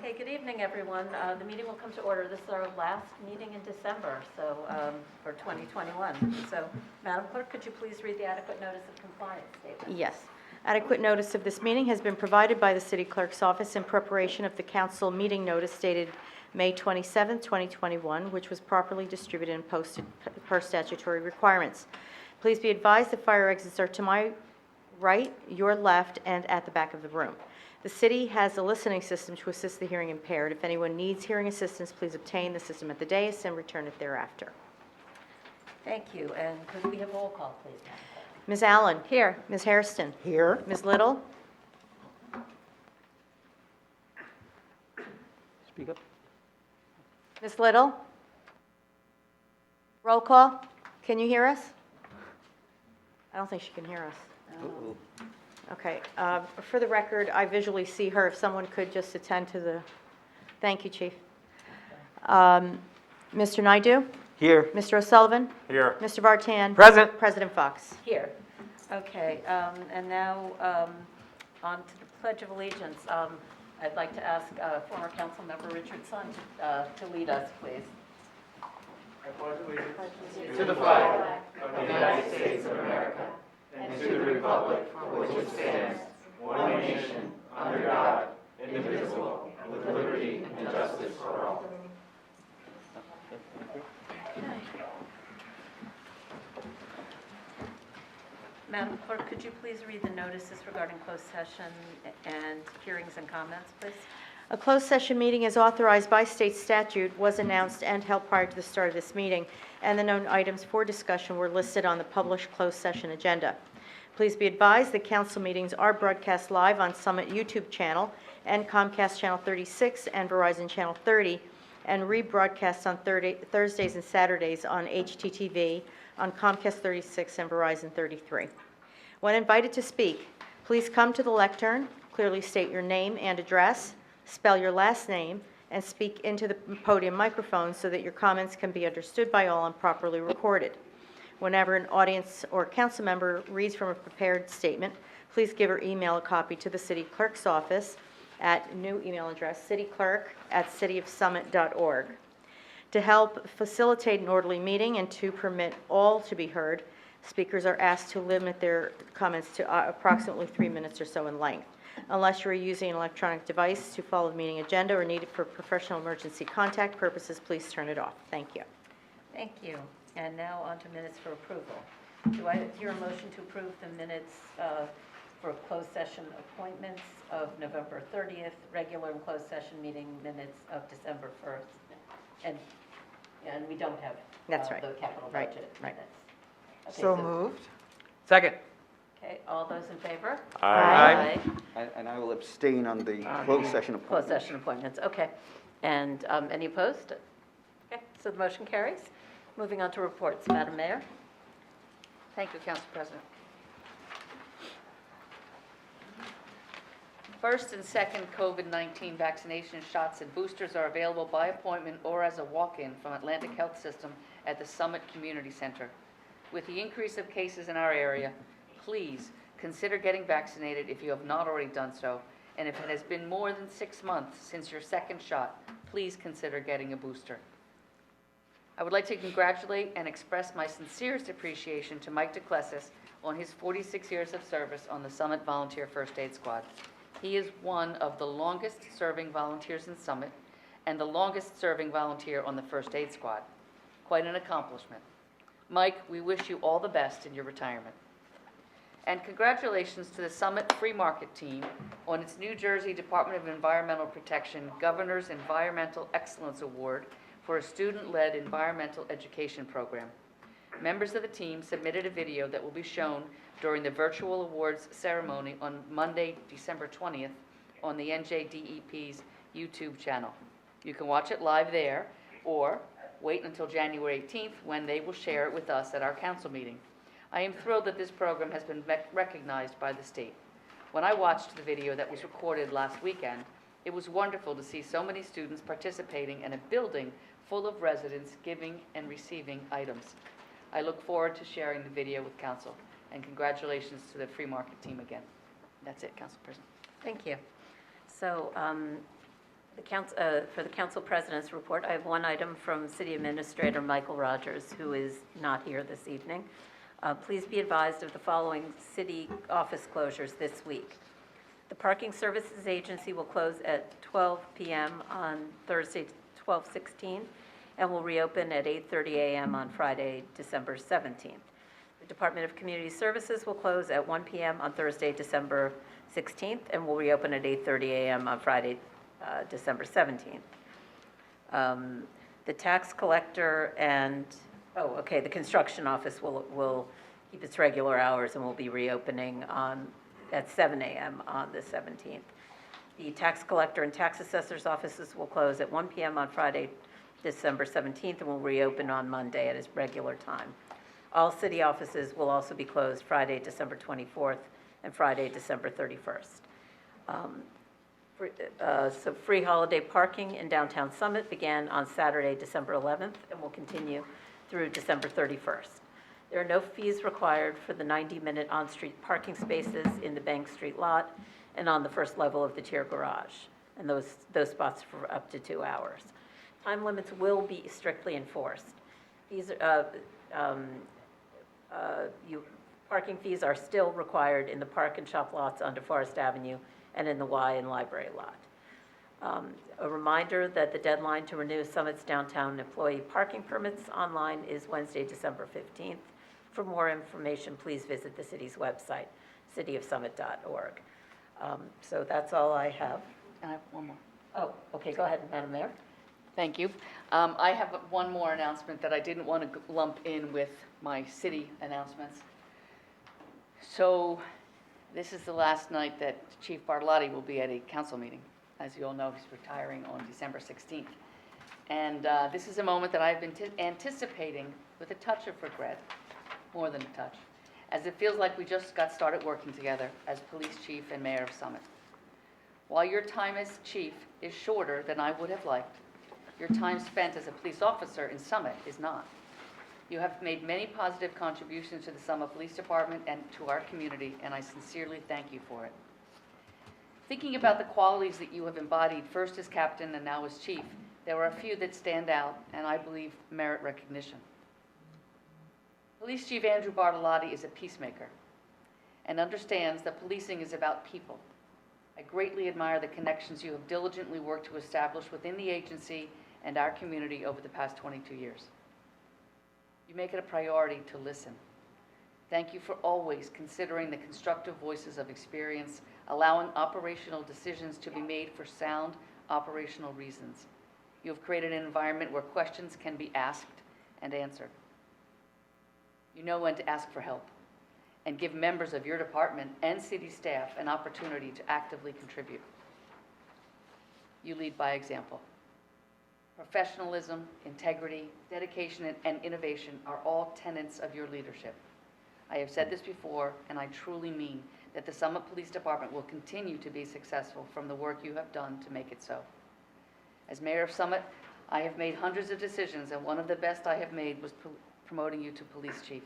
Okay, good evening, everyone. The meeting will come to order. This is our last meeting in December, so for 2021. So, Madam Clerk, could you please read the adequate notice of compliance statement? Yes. Adequate notice of this meeting has been provided by the City Clerk's office in preparation of the council meeting notice dated May 27, 2021, which was properly distributed and posted per statutory requirements. Please be advised the fire exits are to my right, your left, and at the back of the room. The city has a listening system to assist the hearing impaired. If anyone needs hearing assistance, please obtain the system at the dais and return it thereafter. Thank you. And could we have roll call, please, Madam Clerk? Ms. Allen? Here. Ms. Hairston? Here. Ms. Little? Speak up. Ms. Little? Roll call? Can you hear us? I don't think she can hear us. Uh-oh. Okay. For the record, I visually see her. If someone could just attend to the... Thank you, Chief. Mr. Naidu? Here. Mr. O'Sullivan? Here. Mr. Vartan? Present. President Fox? Here. Okay, and now on to the Pledge of Allegiance. I'd like to ask former council member Richard Sun to lead us, please. I pledge allegiance to the flag of the United States of America and to the republic for which it stands, one nation, under God, indivisible, with liberty and justice for all. Madam Clerk, could you please read the notices regarding closed session and hearings and comments, please? A closed session meeting as authorized by state statute was announced and held prior to the start of this meeting, and the known items for discussion were listed on the published closed session agenda. Please be advised that council meetings are broadcast live on Summit YouTube channel and Comcast Channel 36 and Verizon Channel 30, and rebroadcast on Thursdays and Saturdays on HTTV, on Comcast 36 and Verizon 33. When invited to speak, please come to the lectern, clearly state your name and address, spell your last name, and speak into the podium microphone so that your comments can be understood by all and properly recorded. Whenever an audience or council member reads from a prepared statement, please give or email a copy to the city clerk's office at new email address, cityclerk@cityofsummit.org. To help facilitate an orderly meeting and to permit all to be heard, speakers are asked to limit their comments to approximately 3 minutes or so in length. Unless you are using an electronic device to follow the meeting agenda or need it for professional emergency contact purposes, please turn it off. Thank you. Thank you. And now on to minutes for approval. Do I hear a motion to approve the minutes for closed session appointments of November 30th, regular and closed session meeting minutes of December 1st? And we don't have That's right. the capital Right, budget right. minutes. Okay, So moved. Second. Okay, all those in favor? Aye. And I will abstain on the closed session appointment. Closed session appointments, okay. And any opposed? Okay, so the motion carries. Moving on to reports, Madam Mayor. Thank you, Council President. First and second COVID-19 vaccination shots and boosters are available by appointment or as a walk-in from Atlantic Health System at the Summit Community Center. With the increase of cases in our area, please consider getting vaccinated if you have not already done so, and if it has been more than 6 months since your second shot, please consider getting a booster. I would like to congratulate and express my sincerest appreciation to Mike DeClessis on his 46 years of service on the Summit Volunteer First Aid Squad. He is one of the longest-serving volunteers in Summit and the longest-serving volunteer on the First Aid Squad. Quite an accomplishment. Mike, we wish you all the best in your retirement. And congratulations to the Summit Free Market team on its New Jersey Department of Environmental Protection Governor's Environmental Excellence Award for a student-led environmental education program. Members of the team submitted a video that will be shown during the virtual awards ceremony on Monday, December 20th on the NJDEP's YouTube channel. You can watch it live there or wait until January 18th when they will share it with us at our council meeting. I am thrilled that this program has been recognized by the state. When I watched the video that was recorded last weekend, it was wonderful to see so many students participating in a building full of residents giving and receiving items. I look forward to sharing the video with council, and congratulations to the Free Market team again. That's it, Council President. Thank you. So For the council president's report, I have one item from City Administrator Michael Rogers, who is not here this evening. Please be advised of the following city office closures this week. The Parking Services Agency will close at 12 p.m. on Thursday, 12/16, and will reopen at 8:30 a.m. on Friday, December 17th. The Department of Community Services will close at 1 p.m. on Thursday, December 16th, and will reopen at 8:30 a.m. on Friday, December 17th. The tax collector and, the construction office will keep its regular hours and will be reopening at 7 a.m. on the 17th. The tax collector and tax assessor's offices will close at 1 p.m. on Friday, December 17th, and will reopen on Monday at its regular time. All city offices will also be closed Friday, December 24th, and Friday, December 31st. So free holiday parking in downtown Summit began on Saturday, December 11th, and will continue through December 31st. There are no fees required for the 90-minute on-street parking spaces in the Bank Street lot and on the first level of the tier garage, and those spots for up to 2 hours. Time limits will be strictly enforced. These parking fees are still required in the Park and Shop lots on DeForest Avenue and in the Y and Library lot. A reminder that the deadline to renew Summit's downtown employee parking permits online is Wednesday, December 15th. For more information, please visit the city's website, cityofsummit.org. So that's all I have. And I have one more. Oh, okay, go ahead, Madam Mayor. Thank you. I have one more announcement that I didn't want to lump in with my city announcements. So this is the last night that Chief Bartolotti will be at a council meeting. As you all know, he's retiring on December 16th. And this is a moment that I've been anticipating with a touch of regret, more than a touch, as it feels like we just got started working together as police chief and mayor of Summit. While your time as chief is shorter than I would have liked, your time spent as a police officer in Summit is not. You have made many positive contributions to the Summit Police Department and to our community, and I sincerely thank you for it. Thinking about the qualities that you have embodied, first as captain and now as chief, there are a few that stand out and I believe merit recognition. Police Chief Andrew Bartolotti is a peacemaker and understands that policing is about people. I greatly admire the connections you have diligently worked to establish within the agency and our community over the past 22 years. You make it a priority to listen. Thank you for always considering the constructive voices of experience, allowing operational decisions to be made for sound operational reasons. You have created an environment where questions can be asked and answered. You know when to ask for help and give members of your department and city staff an opportunity to actively contribute. You lead by example. Professionalism, integrity, dedication, and innovation are all tenets of your leadership. I have said this before, and I truly mean that the Summit Police Department will continue to be successful from the work you have done to make it so. As mayor of Summit, I have made hundreds of decisions, and one of the best I have made was promoting you to police chief.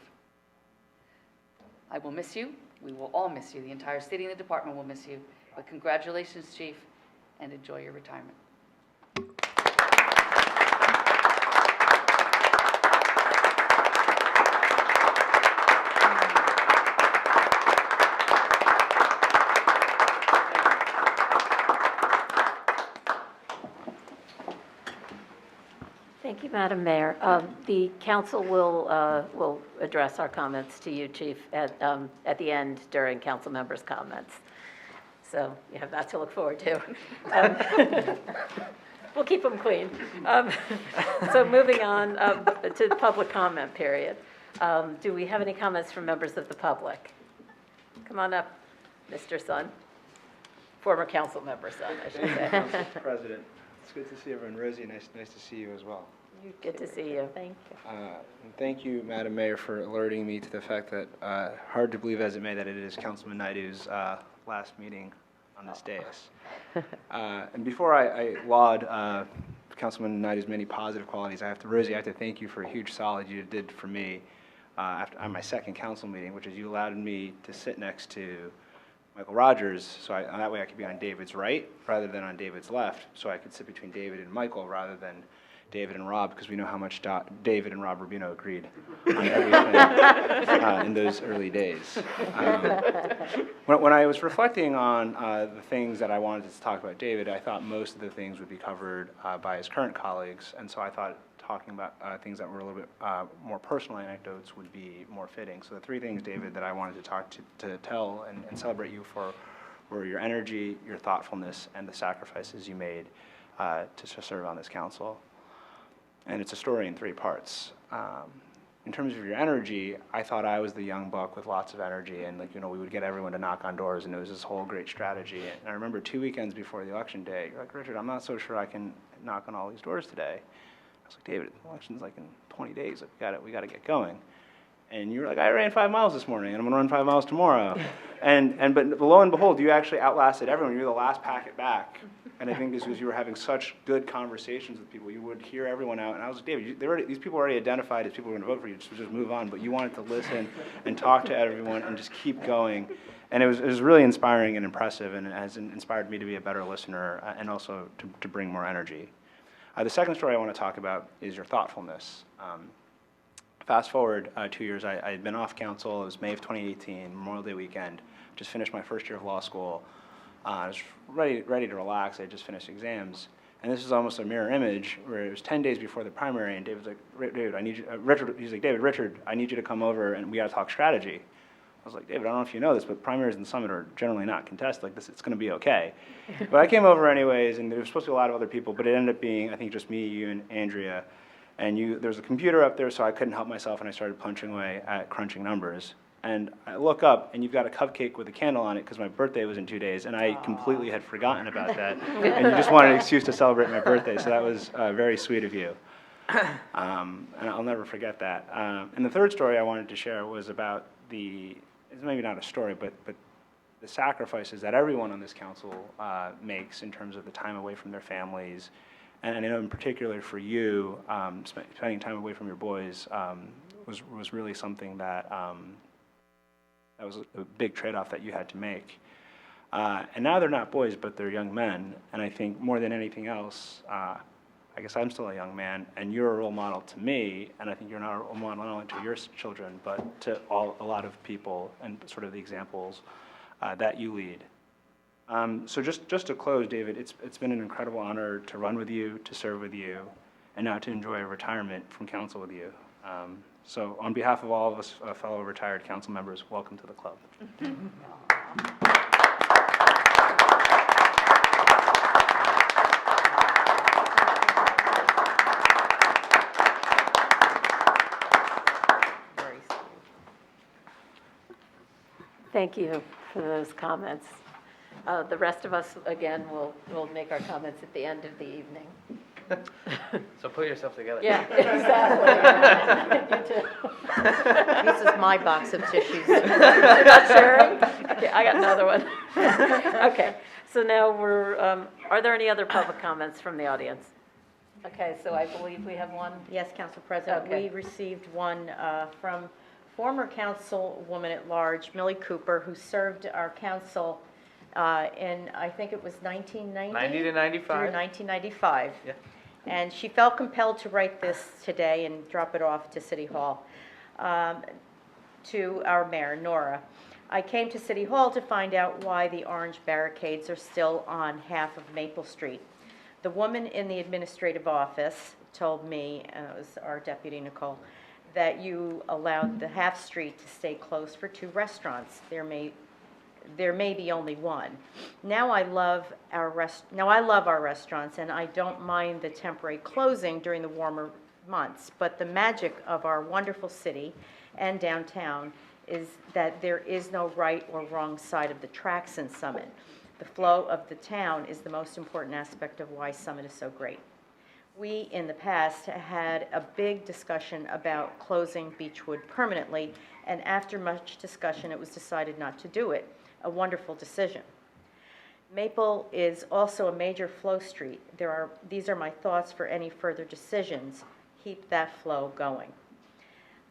I will miss you. We will all miss you. The entire city and the department will miss you. But congratulations, chief, and enjoy your retirement. Thank you, Madam Mayor. The council will address our comments to you, Chief, at the end during council members' comments. So you have that to look forward to. We'll keep them clean. So moving on to the public comment period. Do we have any comments from members of the public? Come on up, Mr. Sun. Former council member Sun, I should say. Council President, it's good to see everyone. Rosie, nice to see you as well. Good to see you. Thank you. And thank you, Madam Mayor, for alerting me to the fact that, hard to believe as it may, that it is Councilman Naidu's last meeting on this dais. And before I laud Councilman Naidu's many positive qualities, Rosie, I have to thank you for a huge solid you did for me on my second council meeting, which is you allowed me to sit next to Michael Rogers, so that way I could be on David's right rather than on David's left, so I could sit between David and Michael rather than David and Rob, because we know how much David and Rob Rubino agreed on everything in those early days. When I was reflecting on the things that I wanted to talk about David, I thought most of the things would be covered by his current colleagues, and so I thought talking about things that were a little bit more personal anecdotes would be more fitting. So the three things, David, that I wanted to tell and celebrate you for were your energy, your thoughtfulness, and the sacrifices you made to serve on this council. And it's a story in three parts. In terms of your energy, I thought I was the young buck with lots of energy, and we would get everyone to knock on doors, and it was this whole great strategy. And I remember 2 weekends before the election day, you're like, Richard, I'm not so sure I can knock on all these doors today. I was like, David, the election's like in 20 days. We got to get going. And you were like, I ran 5 miles this morning, and I'm going to run 5 miles tomorrow. But lo and behold, you actually outlasted everyone. You were the last packet back. And I think this was you were having such good conversations with people. You would hear everyone out. And I was like, David, these people were already identified as people who were going to vote for you, so just move on. But you wanted to listen and talk to everyone and just keep going. And it was really inspiring and impressive, and it has inspired me to be a better listener and also to bring more energy. The second story I want to talk about is your thoughtfulness. Fast forward 2 years, I had been off council. It was May of 2018, Memorial Day weekend. Just finished my first year of law school. I was ready to relax. I had just finished exams. And this is almost a mirror image where it was 10 days before the primary, and David's like, David, I need you, Richard, I need you to come over and we got to talk strategy. I was like, David, I don't know if you know this, but primaries in the Summit are generally not contested like this. It's going to be okay. But I came over anyways, and there was supposed to be a lot of other people, but it ended up being, I think, just me, you, and Andrea. And there was a computer up there, so I couldn't help myself, and I started punching away at crunching numbers. And I look up, and you've got a cupcake with a candle on it because my birthday was in 2 days, and I completely had forgotten about that. And you just wanted an excuse to celebrate my birthday, so that was very sweet of you. And I'll never forget that. And the third story I wanted to share was about it's maybe not a story, but the sacrifices that everyone on this council makes in terms of the time away from their families. And I know in particular for you, spending time away from your boys was really something that was a big trade-off that you had to make. And now they're not boys, but they're young men. And I think more than anything else, I guess I'm still a young man, and you're a role model to me, and I think you're not a role model not only to your children, but to a lot of people and sort of the examples that you lead. So just to close, David, it's been an incredible honor to run with you, to serve with you, and now to enjoy a retirement from council with you. So on behalf of all of us fellow retired council members, welcome to the club. Thank you for those comments. The rest of us, again, will make our comments at the end of the evening. So put yourself together. Yeah, exactly. You too. This is my box of tissues. You're not sharing? Okay, I got another one. Okay, so now are there any other public comments from the audience? Okay, so I believe we have one. Yes, Council President. Okay. We received one from former councilwoman at large, Millie Cooper, who served our council in, I think it was 1990? 90 to 95. Through 1995. Yeah. And she felt compelled to write this today and drop it off to City Hall. To our mayor, Nora. I came to City Hall to find out why the orange barricades are still on half of Maple Street. The woman in the administrative office told me, and it was our deputy, Nicole, that you allowed the half street to stay closed for 2 restaurants. There may be only one. Now I love our restaurants, and I don't mind the temporary closing during the warmer months, but the magic of our wonderful city and downtown is that there is no right or wrong side of the tracks in Summit. The flow of the town is the most important aspect of why Summit is so great. We, in the past, had a big discussion about closing Beechwood permanently, and after much discussion, it was decided not to do it. A wonderful decision. Maple is also a major flow street. These are my thoughts for any further decisions. Keep that flow going.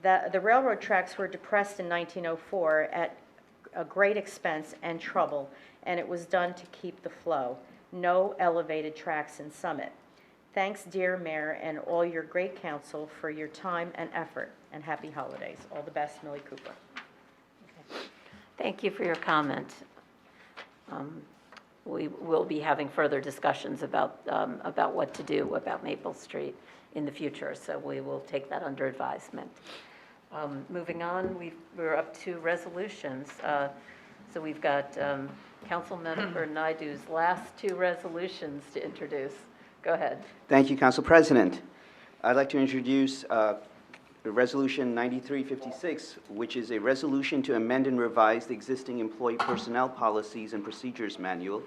The railroad tracks were depressed in 1904 at a great expense and trouble, and it was done to keep the flow. No elevated tracks in Summit. Thanks, dear Mayor, and all your great council for your time and effort, and happy holidays. All the best, Millie Cooper. Thank you for your comment. We will be having further discussions about what to do about Maple Street in the future, so we will take that under advisement. Moving on, we're up to resolutions. So we've got Councilmember Naidu's last two resolutions to introduce. Go ahead. Thank you, Council President. I'd like to introduce Resolution 9356, which is a resolution to amend and revise the existing employee personnel policies and procedures manual.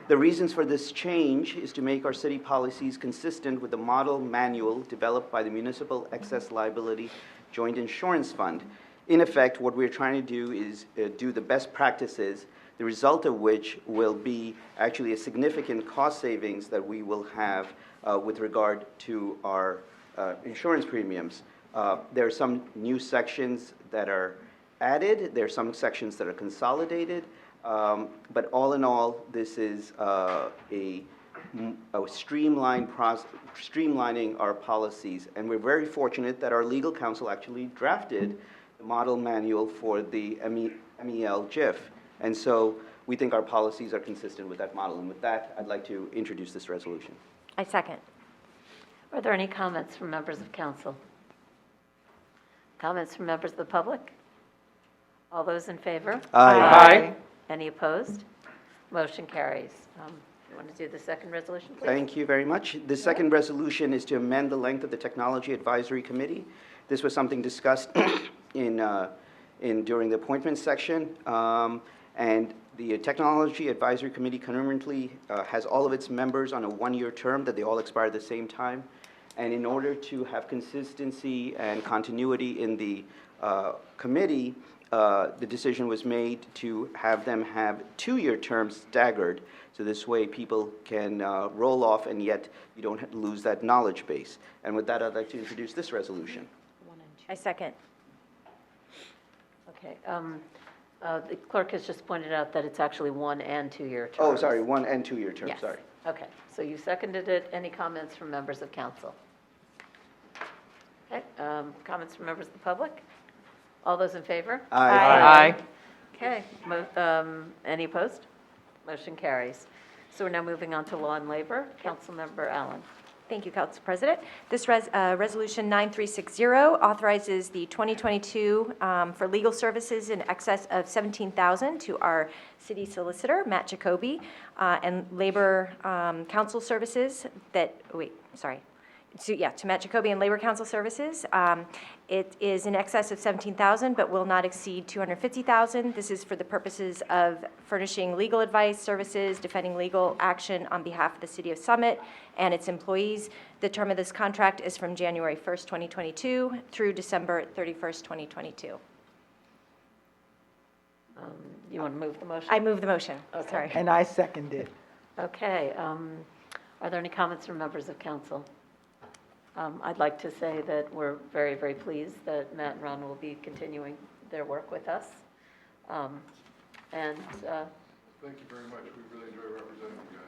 The reasons for this change is to make our city policies consistent with the model manual developed by the Municipal Excess Liability Joint Insurance Fund. In effect, what we're trying to do is do the best practices, the result of which will be actually a significant cost savings that we will have with regard to our insurance premiums. There are some new sections that are added. There are some sections that are consolidated. But all in all, this is a streamlining our policies. And we're very fortunate that our legal counsel actually drafted the model manual for the MEL GIF. And so we think our policies are consistent with that model. And with that, I'd like to introduce this resolution. I second. Are there any comments from members of council? Comments from members of the public? All those in favor? Aye. Any opposed? Motion carries. You want to do the second resolution, please? Thank you very much. The second resolution is to amend the length of the Technology Advisory Committee. This was something discussed during the appointments section. And the Technology Advisory Committee currently has all of its members on a one-year term that they all expire at the same time. And in order to have consistency and continuity in the committee, the decision was made to have them have two-year terms staggered, so this way people can roll off and yet you don't lose that knowledge base. And with that, I'd like to introduce this resolution. I second. Okay. The clerk has just pointed out that it's actually 1 and 2 year terms. Oh, sorry, 1 and 2 year terms, Yes. sorry. Okay, so you seconded it. Any comments from members of council? Okay, comments from members of the public? All those in favor? Aye. Okay, any opposed? Motion carries. So we're now moving on to law and labor. Councilmember Allen. Thank you, Council President. This Resolution 9360 authorizes the 2022 for legal services in excess of $17,000 to our city solicitor, Matt Jacoby, and labor council services to Matt Jacoby and Labor Council Services. It is in excess of $17,000, but will not exceed $250,000. This is for the purposes of furnishing legal advice, services, defending legal action on behalf of the City of Summit and its employees. The term of this contract is from January 1st, 2022 through December 31st, 2022. You want to move the motion? I move the motion. Okay. Sorry. And I second it. Okay, are there any comments from members of council? I'd like to say that we're very, very pleased that Matt and Ron will be continuing their work with us. Thank you very much. We really enjoy representing you guys.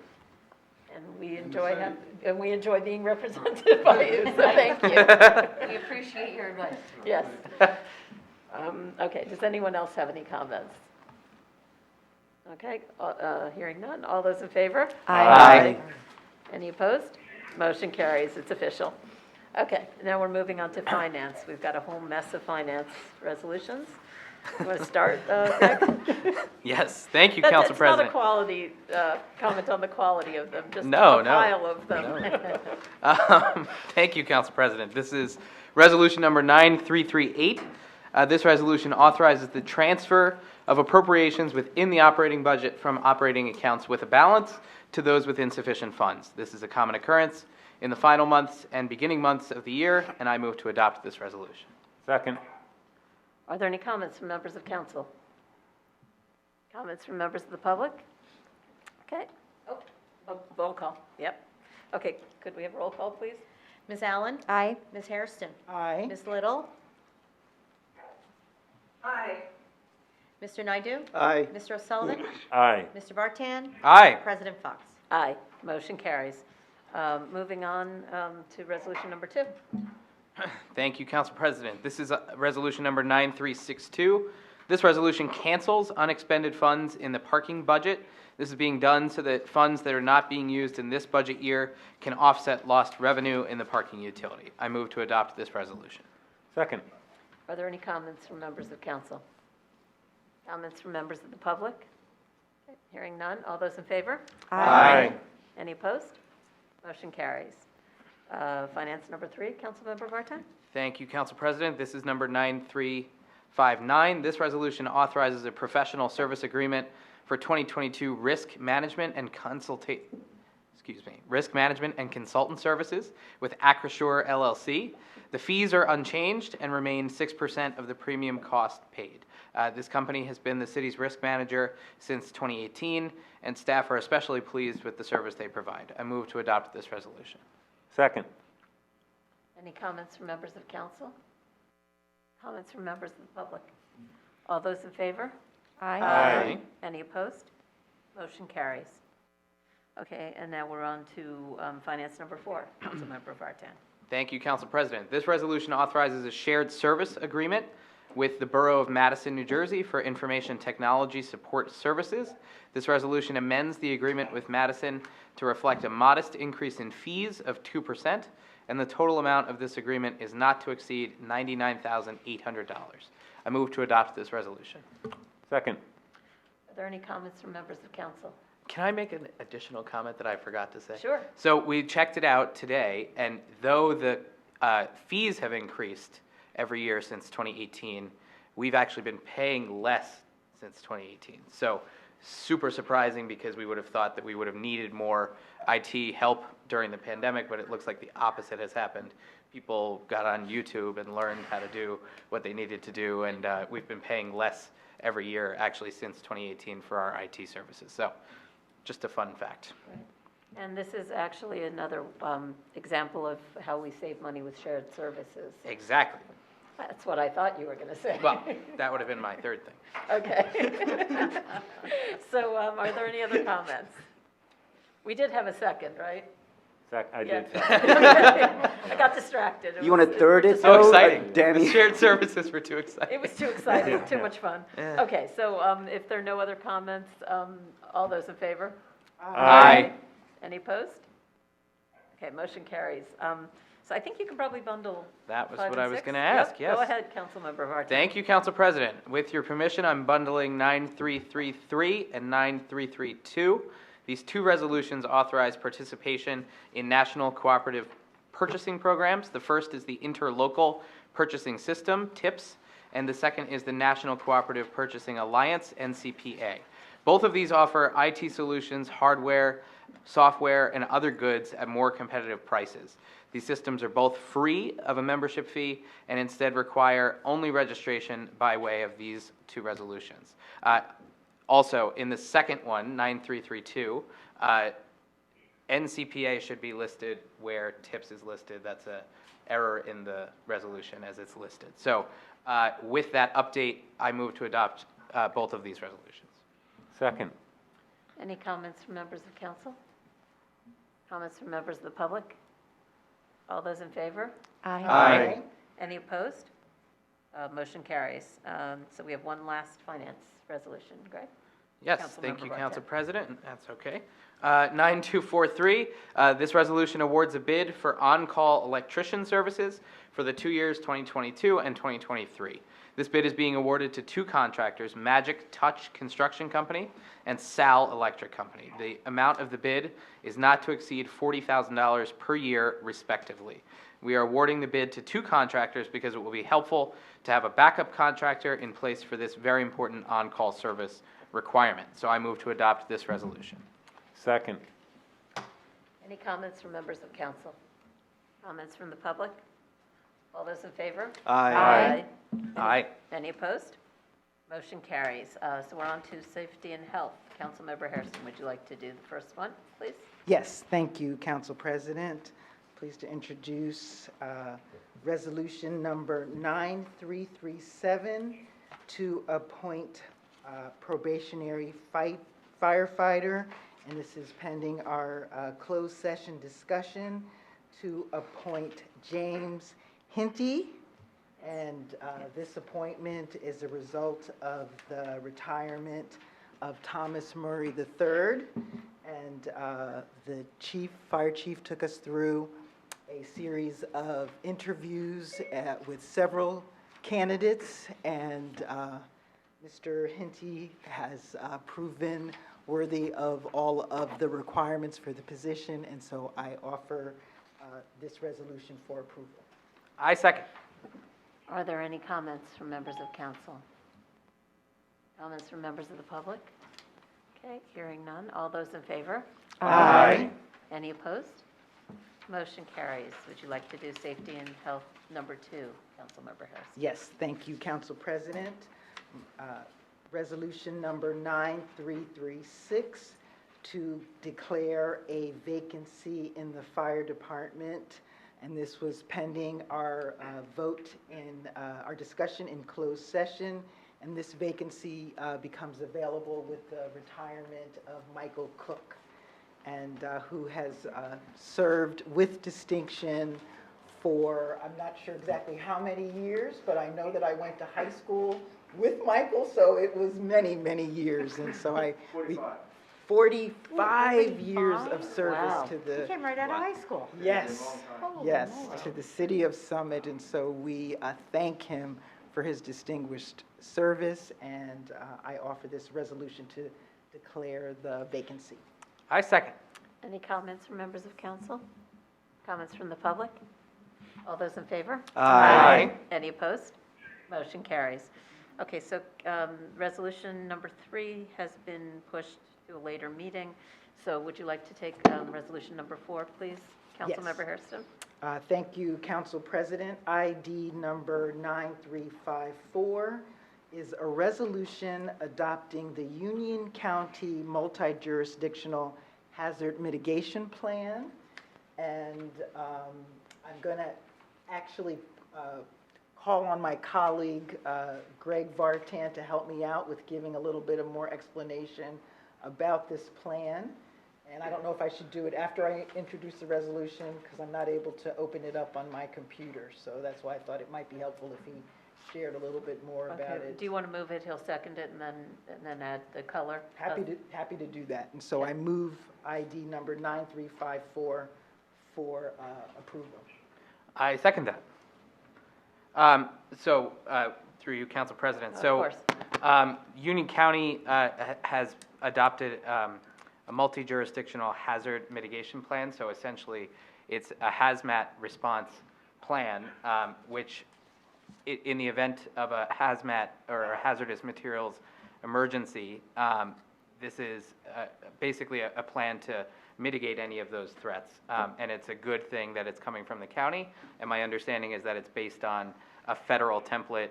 And we enjoy being represented by you, so thank you. We appreciate your advice. Yes. Okay, does anyone else have any comments? Okay, hearing none. All those in favor? Aye. Any opposed? Motion carries. It's official. Okay, now we're moving on to finance. We've got a whole mess of finance resolutions. You want to start, Greg? Yes, thank you, Council President. It's not a quality comment on the quality of them, just No, a no. pile of them. Thank you, Council President. This is resolution number 9338. This resolution authorizes the transfer of appropriations within the operating budget from operating accounts with a balance to those with insufficient funds. This is a common occurrence in the final months and beginning months of the year, and I move to adopt this resolution. Second. Are there any comments from members of council? Comments from members of the public? Okay. Oh, roll call. Yep. Okay, could we have roll call, please? Ms. Allen? Aye. Ms. Hairston? Aye. Ms. Little? Aye. Mr. Naidu? Aye. Mr. O'Sullivan? Aye. Mr. Bartan? Aye. President Fox? Aye, motion carries. Moving on to resolution number 2. Thank you, Council President. This is resolution number 9362. This resolution cancels unexpended funds in the parking budget. This is being done so that funds that are not being used in this budget year can offset lost revenue in the parking utility. I move to adopt this resolution. Second. Are there any comments from members of council? Comments from members of the public? Okay, hearing none. All those in favor? Aye. Any opposed? Motion carries. Finance number 3, Councilmember Barton? Thank you, Council President. This is number 9359. This resolution authorizes a professional service agreement for 2022 risk management and consultant services with Acrisure LLC. The fees are unchanged and remain 6% of the premium cost paid. This company has been the city's risk manager since 2018, and staff are especially pleased with the service they provide. I move to adopt this resolution. Second. Any comments from members of council? Comments from members of the public? All those in favor? Aye. Any opposed? Motion carries. Okay, and now we're on to finance number 4, Councilmember Barton. Thank you, Council President. This resolution authorizes a shared service agreement with the Borough of Madison, New Jersey for information technology support services. This resolution amends the agreement with Madison to reflect a modest increase in fees of 2%, and the total amount of this agreement is not to exceed $99,800. I move to adopt this resolution. Second. Are there any comments from members of council? Can I make an additional comment that I forgot to say? Sure. So we checked it out today, and though the fees have increased every year since 2018, we've actually been paying less since 2018. So super surprising, because we would have thought that we would have needed more IT help during the pandemic, but it looks like the opposite has happened. People got on YouTube and learned how to do what they needed to do, and we've been paying less every year, actually, since 2018 for our IT services. So just a fun fact. Right. And this is actually another example of how we save money with shared services. Exactly. That's what I thought you were going to say. Well, that would have been my third thing. Okay. So are there any other comments? We did have a second, right? I did. Yeah. I got distracted. You want to third it, So though? exciting. Danny? The shared services were too exciting. It was too exciting, too much fun. Yeah. Okay, so if there are no other comments, all those in favor? Aye. Any opposed? Okay, motion carries. So I think you can probably bundle That was 5 what and I was 6. going to ask, Yep, yes. Go ahead, Councilmember Vartan. Thank you, Council President. With your permission, I'm bundling 9333 and 9332. These two resolutions authorize participation in national cooperative purchasing programs. The first is the Interlocal Purchasing System, TIPS, and the second is the National Cooperative Purchasing Alliance, NCPA. Both of these offer IT solutions, hardware, software, and other goods at more competitive prices. These systems are both free of a membership fee and instead require only registration by way of these two resolutions. Also, in the second one, 9332, NCPA should be listed where TIPS is listed. That's an error in the resolution as it's listed. So with that update, I move to adopt both of these resolutions. Second. Any comments from members of council? Comments from members of the public? All those in favor? Aye. Any opposed? Motion carries. So we have one last finance resolution. Greg? Yes, Councilmember thank you, Barton. Council President, and that's okay. 9243, this resolution awards a bid for on-call electrician services for the 2 years 2022 and 2023. This bid is being awarded to two contractors, Magic Touch Construction Company and Sal Electric Company. The amount of the bid is not to exceed $40,000 per year, respectively. We are awarding the bid to two contractors because it will be helpful to have a backup contractor in place for this very important on-call service requirement. So I move to adopt this resolution. Second. Any comments from members of council? Comments from the public? All those in favor? Aye. Aye. Any opposed? Motion carries. So we're on to safety and health. Councilmember Harrison, would you like to do the first one, please? Yes, thank you, Council President. Pleased to introduce resolution number 9337 to appoint probationary firefighter, and this is pending our closed session discussion to appoint James Hinty. And this appointment is a result of the retirement of Thomas Murray III. And the fire chief took us through a series of interviews with several candidates, and Mr. Hinty has proven worthy of all of the requirements for the position, and so I offer this resolution for approval. I second. Are there any comments from members of council? Comments from members of the public? Okay, hearing none. All those in favor? Aye. Any opposed? Motion carries. Would you like to do safety and health number 2, Councilmember Harris? Yes, thank you, Council President. Resolution number 9336 to declare a vacancy in the fire department. And this was pending our vote in our discussion in closed session. And this vacancy becomes available with the retirement of Michael Cook, and who has served with distinction for, I'm not sure exactly how many years, but I know that I went to high school with Michael, so it was many, many years. And so 45 years of service Wow. to He the, came right out of high school. yes, Holy yes, moly. to the city of Summit. And so we thank him for his distinguished service, and I offer this resolution to declare the vacancy. I second. Any comments from members of council? Comments from the public? All those in favor? Aye. Any opposed? Motion carries. Okay, so resolution number 3 has been pushed to a later meeting. So would you like to take resolution number 4, please? Councilmember Hairston? Thank you, Council President. ID number 9354 is a resolution adopting the Union County Multi-Jurisdictional Hazard Mitigation Plan. And I'm going to actually call on my colleague, Greg Vartan, to help me out with giving a little bit of more explanation about this plan. And I don't know if I should do it after I introduce the resolution, because I'm not able to open it up on my computer. So that's why I thought it might be helpful if he shared a little bit more about Okay, it. do you want to move it? He'll second it and then add the color. Happy to do that. And so I move ID number 9354 for approval. I second that. Through you, Council President. Of So, course. Union County has adopted a multi-jurisdictional hazard mitigation plan. So essentially, it's a hazmat response plan, which in the event of a hazmat or a hazardous materials emergency, this is basically a plan to mitigate any of those threats. And it's a good thing that it's coming from the county. And my understanding is that it's based on a federal template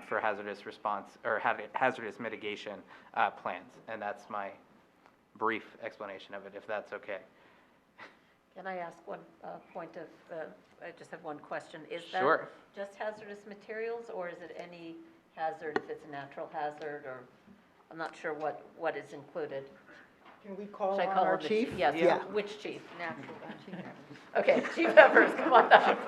for hazardous response or hazardous mitigation plans. And that's my brief explanation of it, if that's okay. Can I ask one point of, I just have one question. Is Sure. that just hazardous materials, or is it any hazard, if it's a natural hazard, or, I'm not sure what is included? Can we call Should I on call our on the chief? Yes, Yeah. which chief? Natural. Okay, Chief Evers, come on up.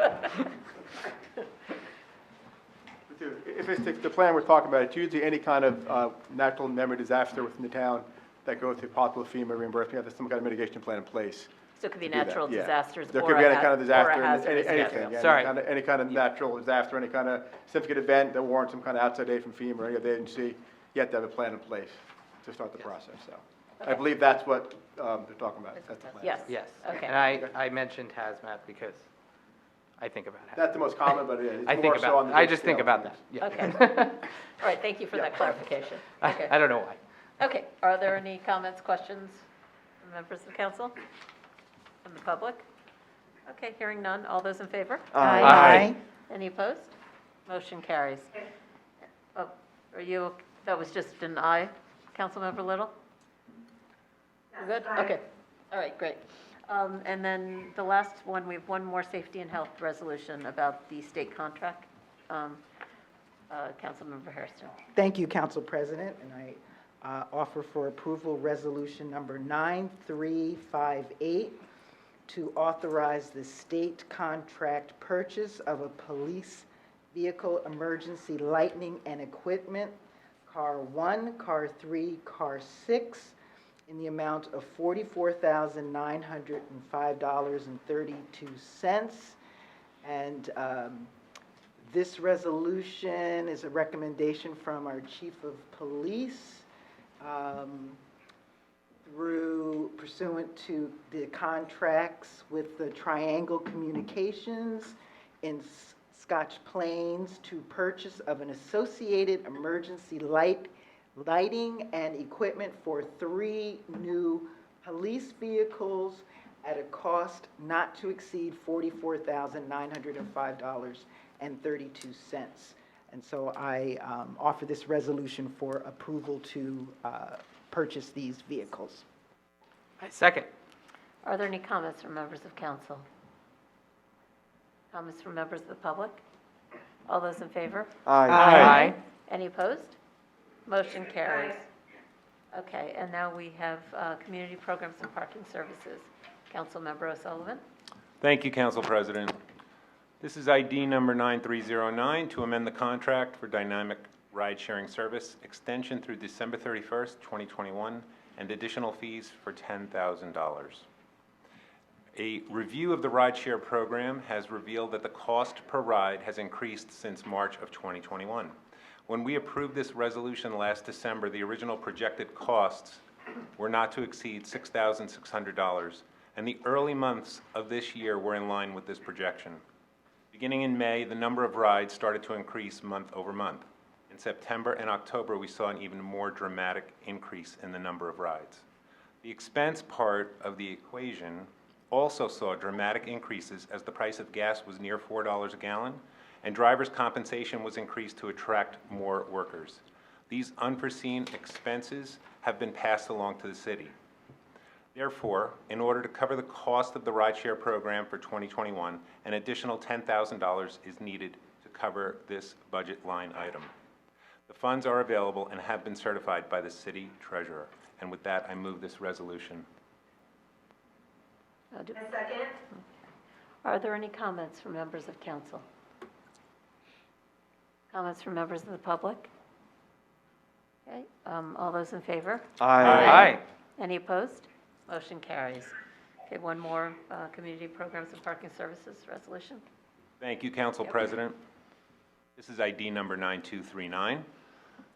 If it's the plan we're talking about, it's usually any kind of natural memory disaster within the town that goes through possible FEMA reimbursement. There's some kind of mitigation plan in place. So it could be to do that, natural yeah. disasters There or could be any kind of or a disaster, hazardous anything, material. yeah, Sorry. any kind of natural disaster, any kind of significant event that warrants some kind of outside aid from FEMA or any other agency. You have to have a plan in place to start the process, so. I Okay. believe that's what they're talking about, that's the plan. Yes. Yes. Okay. And I mentioned hazmat because I think about hazmat. That's the most common, but it's I think more so on about, the I big just think scale. about that. Yeah. Okay. All right, thank you for that clarification. Okay. I don't know why. Okay, are there any comments, questions from members of council? From the public? Okay, hearing none. All those in favor? Aye. Any opposed? Motion carries. Oh, are you, that was just an aye, Councilmember Little? We're good? Okay. All right, great. And then the last one, we have one more safety and health resolution about the state contract. Councilmember Hairston. Thank you, Council President, and I offer for approval Resolution number 9358 to authorize the state contract purchase of a police vehicle emergency lighting and equipment, Car 1, Car 3, Car 6, in the amount of $44,905.32. And this resolution is a recommendation from our Chief of Police through pursuant to the contracts with the Triangle Communications in Scotch Plains to purchase of an associated emergency lighting and equipment for 3 new police vehicles at a cost not to exceed $44,905.32. And so I offer this resolution for approval to purchase these vehicles. I second. Are there any comments from members of council? Comments from members of the public? All those in favor? Aye. Any opposed? Motion carries. Okay, and now we have community programs and parking services. Councilmember O'Sullivan. Thank you, Council President. This is ID number 9309 to amend the contract for dynamic ride-sharing service extension through December 31st, 2021, and additional fees for $10,000. A review of the rideshare program has revealed that the cost per ride has increased since March of 2021. When we approved this resolution last December, the original projected costs were not to exceed $6,600, and the early months of this year were in line with this projection. Beginning in May, the number of rides started to increase month over month. In September and October, we saw an even more dramatic increase in the number of rides. The expense part of the equation also saw dramatic increases as the price of gas was near $4 a gallon, and drivers' compensation was increased to attract more workers. These unforeseen expenses have been passed along to the city. Therefore, in order to cover the cost of the rideshare program for 2021, an additional $10,000 is needed to cover this budget line item. The funds are available and have been certified by the city treasurer. And with that, I move this resolution. Second. Are there any comments from members of council? Comments from members of the public? Okay, all those in favor? Aye. Any opposed? Motion carries. Okay, one more community programs and parking services resolution. Thank you, Council President. This is ID number 9239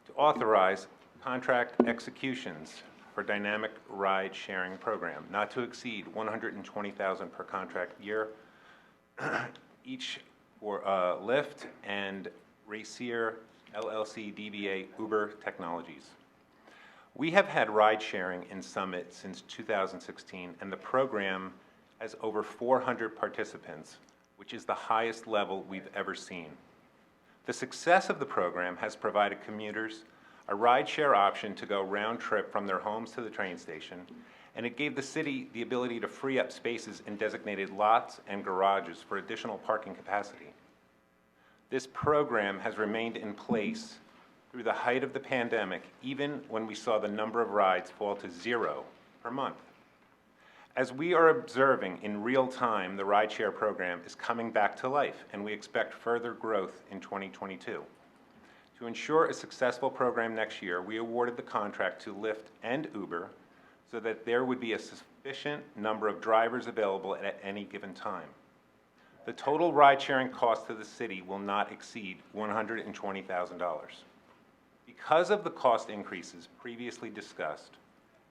to authorize contract executions for dynamic ride sharing program, not to exceed $120,000 per contract year, each for Lyft and Racier LLC DBA Uber Technologies. We have had ride sharing in Summit since 2016, and the program has over 400 participants, which is the highest level we've ever seen. The success of the program has provided commuters a rideshare option to go round trip from their homes to the train station, and it gave the city the ability to free up spaces in designated lots and garages for additional parking capacity. This program has remained in place through the height of the pandemic, even when we saw the number of rides fall to 0 per month. As we are observing in real time, the rideshare program is coming back to life, and we expect further growth in 2022. To ensure a successful program next year, we awarded the contract to Lyft and Uber so that there would be a sufficient number of drivers available at any given time. The total ride-sharing cost to the city will not exceed $120,000. Because of the cost increases previously discussed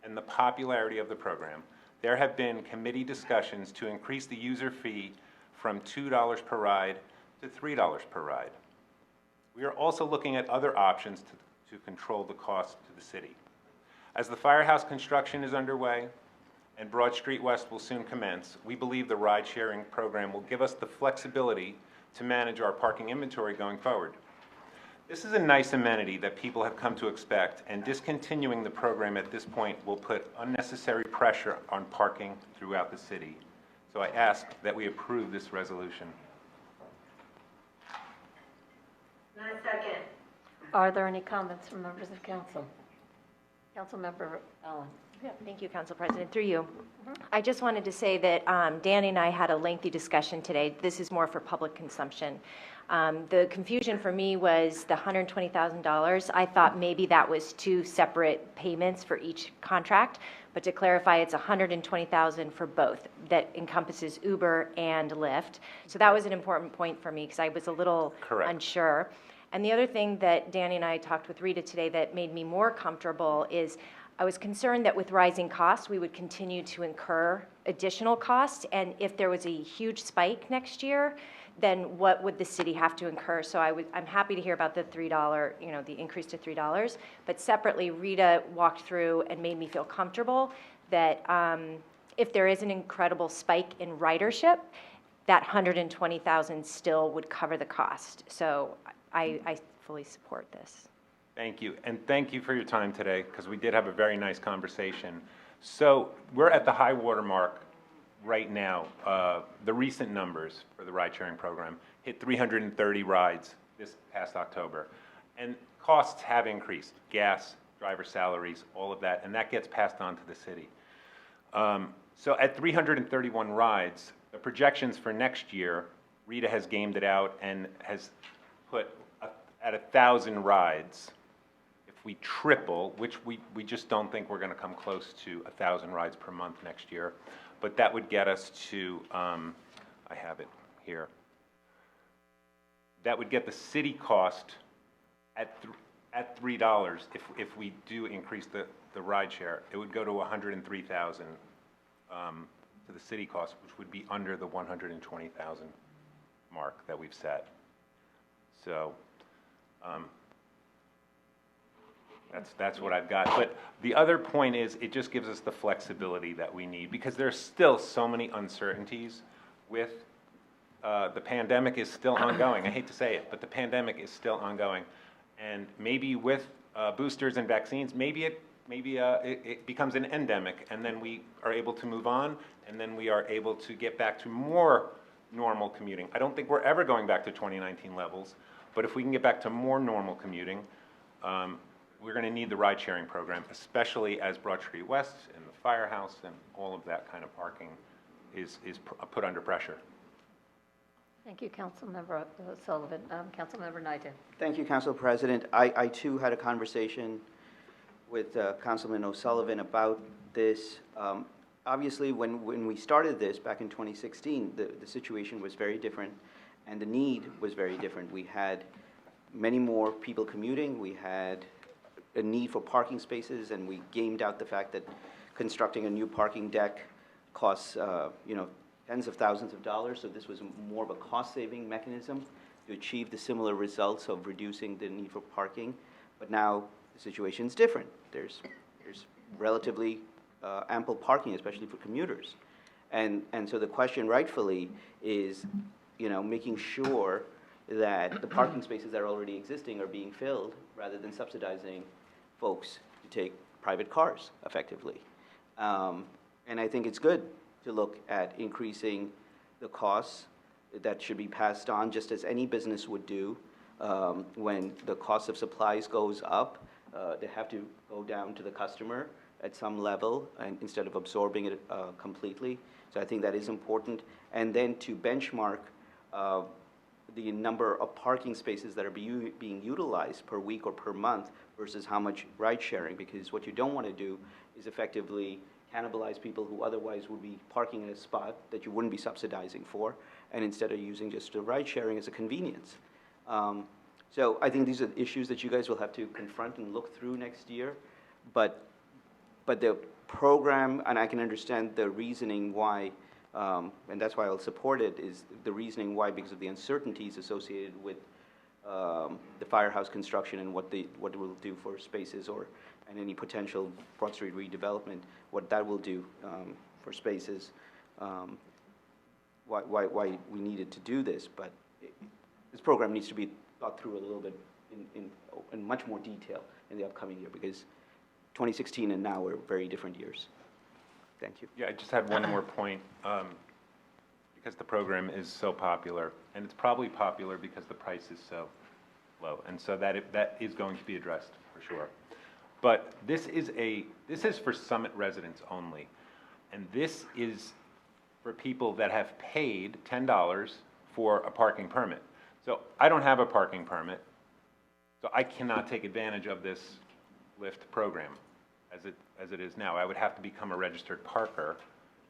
and the popularity of the program, there have been committee discussions to increase the user fee from $2 per ride to $3 per ride. We are also looking at other options to control the cost to the city. As the firehouse construction is underway and Broad Street West will soon commence, we believe the ride-sharing program will give us the flexibility to manage our parking inventory going forward. This is a nice amenity that people have come to expect, and discontinuing the program at this point will put unnecessary pressure on parking throughout the city. So I ask that we approve this resolution. Are there any comments from members of council? Councilmember Allen. Thank you, Council President. Through you. I just wanted to say that Danny and I had a lengthy discussion today. This is more for public consumption. The confusion for me was the $120,000. I thought maybe that was two separate payments for each contract, but to clarify, it's $120,000 for both. That encompasses Uber and Lyft. So that was an important point for me because I was a little unsure. And the other thing that Danny and I talked with Rita today that made me more comfortable is I was concerned that with rising costs, we would continue to incur additional costs. And if there was a huge spike next year, then what would the city have to incur? So I'm happy to hear about the $3, the increase to $3. But separately, Rita walked through and made me feel comfortable that if there is an incredible spike in ridership, that $120,000 still would cover the cost. So I fully support this. Thank you, and thank you for your time today, because we did have a very nice conversation. So we're at the high water mark right now. The recent numbers for the ride-sharing program hit 330 rides this past October, and costs have increased, gas, driver salaries, all of that, and that gets passed on to the city. So at 331 rides, the projections for next year, Rita has gamed it out and has put at 1,000 rides. We triple, which we just don't think we're going to come close to 1,000 rides per month next year, but that would get us to, I have it here, that would get the city cost at $3 if we do increase the ride share. It would go to $103,000 to the city cost, which would be under the $120,000 mark that we've set. So that's what I've got. But the other point is it just gives us the flexibility that we need, because there's still so many uncertainties with the pandemic is still ongoing. I hate to say it, but the pandemic is still ongoing. And maybe with boosters and vaccines, maybe it becomes an endemic, and then we are able to move on, and then we are able to get back to more normal commuting. I don't think we're ever going back to 2019 levels, but if we can get back to more normal commuting, we're going to need the ride-sharing program, especially as Broad Street West and the firehouse and all of that kind of parking is put under pressure. Thank you, Councilmember Sullivan. Councilmember Naidu. Thank you, Council President. I too had a conversation with Councilman O'Sullivan about this. Obviously, when we started this back in 2016, the situation was very different and the need was very different. We had many more people commuting. We had a need for parking spaces, and we gamed out the fact that constructing a new parking deck costs, tens of thousands of dollars. So this was more of a cost-saving mechanism to achieve the similar results of reducing the need for parking. But now the situation's different. There's relatively ample parking, especially for commuters. And so the question rightfully is, making sure that the parking spaces that are already existing are being filled rather than subsidizing folks to take private cars effectively. And I think it's good to look at increasing the costs that should be passed on, just as any business would do. When the cost of supplies goes up, they have to go down to the customer at some level, and instead of absorbing it completely. So I think that is important. And then to benchmark the number of parking spaces that are being utilized per week or per month versus how much ride sharing, because what you don't want to do is effectively cannibalize people who otherwise would be parking in a spot that you wouldn't be subsidizing for, and instead of using just the ride sharing as a convenience. So I think these are issues that you guys will have to confront and look through next year, but the program, and I can understand the reasoning why, and that's why I'll support it, is the reasoning why, because of the uncertainties associated with the firehouse construction and what it will do for spaces and any potential Broad Street redevelopment, what that will do for spaces, why we needed to do this. But this program needs to be thought through a little bit in much more detail in the upcoming year, because 2016 and now are very different years. Thank you. Yeah, I just had one more point. Because the program is so popular, and it's probably popular because the price is so low, and so that is going to be addressed for sure. But this is for Summit residents only. And this is for people that have paid $10 for a parking permit. So I don't have a parking permit, so I cannot take advantage of this Lyft program as it is now. I would have to become a registered parker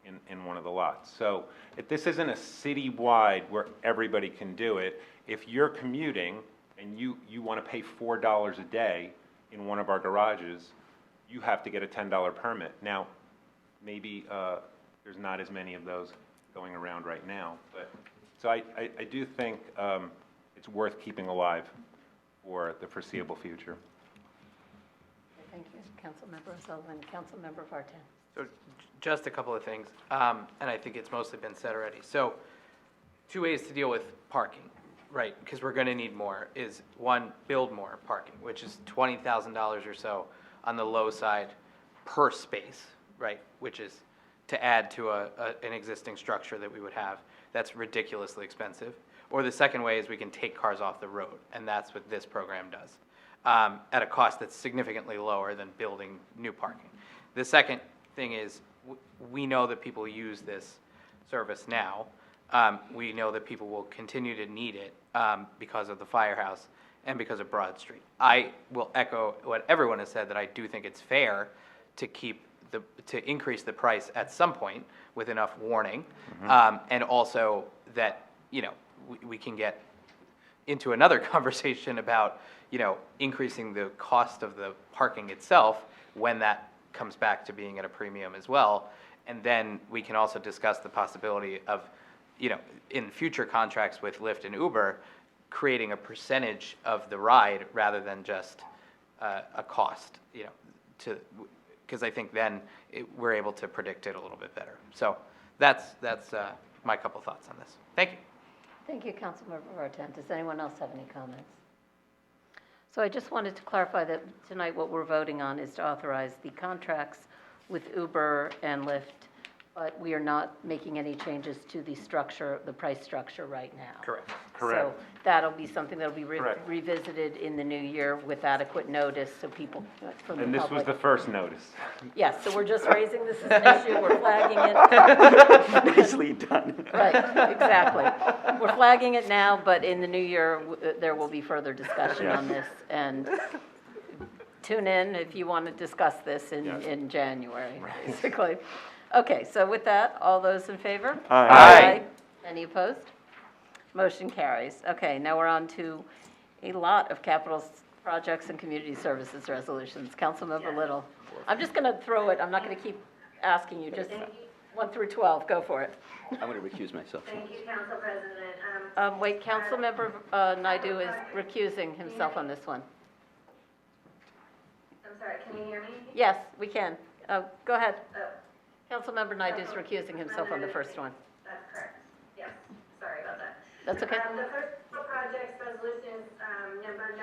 in one of the lots. So this isn't a citywide where everybody can do it. If you're commuting and you want to pay $4 a day in one of our garages, you have to get a $10 permit. Now, maybe there's not as many of those going around right now, but so I do think it's worth keeping alive for the foreseeable future. Thank you, Councilmember O'Sullivan. Councilmember Vartan. So just a couple of things, and I think it's mostly been said already. So 2 ways to deal with parking, right? Because we're going to need more. Is one, build more parking, which is $20,000 or so on the low side per space, right? Which is to add to an existing structure that we would have. That's ridiculously expensive. Or the second way is we can take cars off the road, and that's what this program does, at a cost that's significantly lower than building new parking. The second thing is we know that people use this service now. We know that people will continue to need it because of the firehouse and because of Broad Street. I will echo what everyone has said, that I do think it's fair to to increase the price at some point with enough warning, and also that, we can get into another conversation about, increasing the cost of the parking itself when that comes back to being at a premium as well. And then we can also discuss the possibility of, in future contracts with Lyft and Uber, creating a percentage of the ride rather than just a cost, because I think then we're able to predict it a little bit better. So that's my couple thoughts on this. Thank you. Thank you, Councilmember Vartan. Does anyone else have any comments? So I just wanted to clarify that tonight what we're voting on is to authorize the contracts with Uber and Lyft, but we are not making any changes to the structure, the price structure right now. Correct. So that'll be something that'll be Correct. revisited in the new year with adequate notice, so people from the public. And this was the first notice. Yes, so we're just raising this as an issue, we're flagging it. Nicely done. Right, exactly. We're flagging it now, but in the new year, there will be further discussion on this. And tune in if you want to discuss this in January, basically. Okay, so with that, all those in favor? Aye. Any opposed? Motion carries. Okay, now we're on to a lot of capital projects and community services resolutions. Councilmember Little. I'm just going to throw it, I'm not going to keep asking you, just 1 through 12, go for it. I'm going to recuse myself. Thank you, Council President. Wait, Councilmember Naidu is recusing himself on this one. I'm sorry, can you hear me? Yes, we can. Go ahead. Oh, Councilmember Naidu is recusing himself on the first one. that's correct. Yes, sorry about that. That's okay. The first project's resolution is number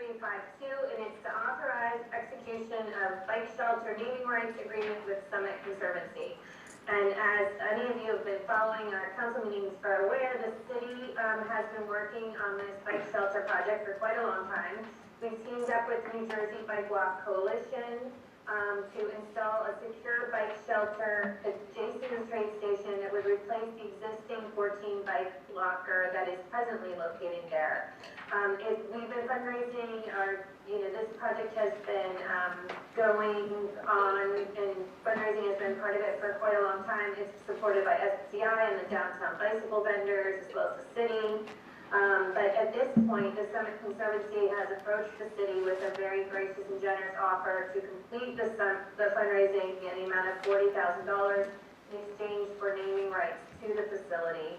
9352, and it's to authorize execution of bike shelter naming rights agreement with Summit Conservancy. And as any of you have been following our council meetings are aware, the city has been working on this bike shelter project for quite a long time. We've teamed up with New Jersey Bike Walk Coalition to install a secure bike shelter adjacent to the train station that would replace the existing 14 bike locker that is presently located there. We've been fundraising, this project has been going on, and fundraising has been part of it for quite a long time. It's supported by SCI and the downtown bicycle vendors, as well as the city. But at this point, the Summit Conservancy has approached the city with a very gracious and generous offer to complete the fundraising in the amount of $40,000 in exchange for naming rights to the facility.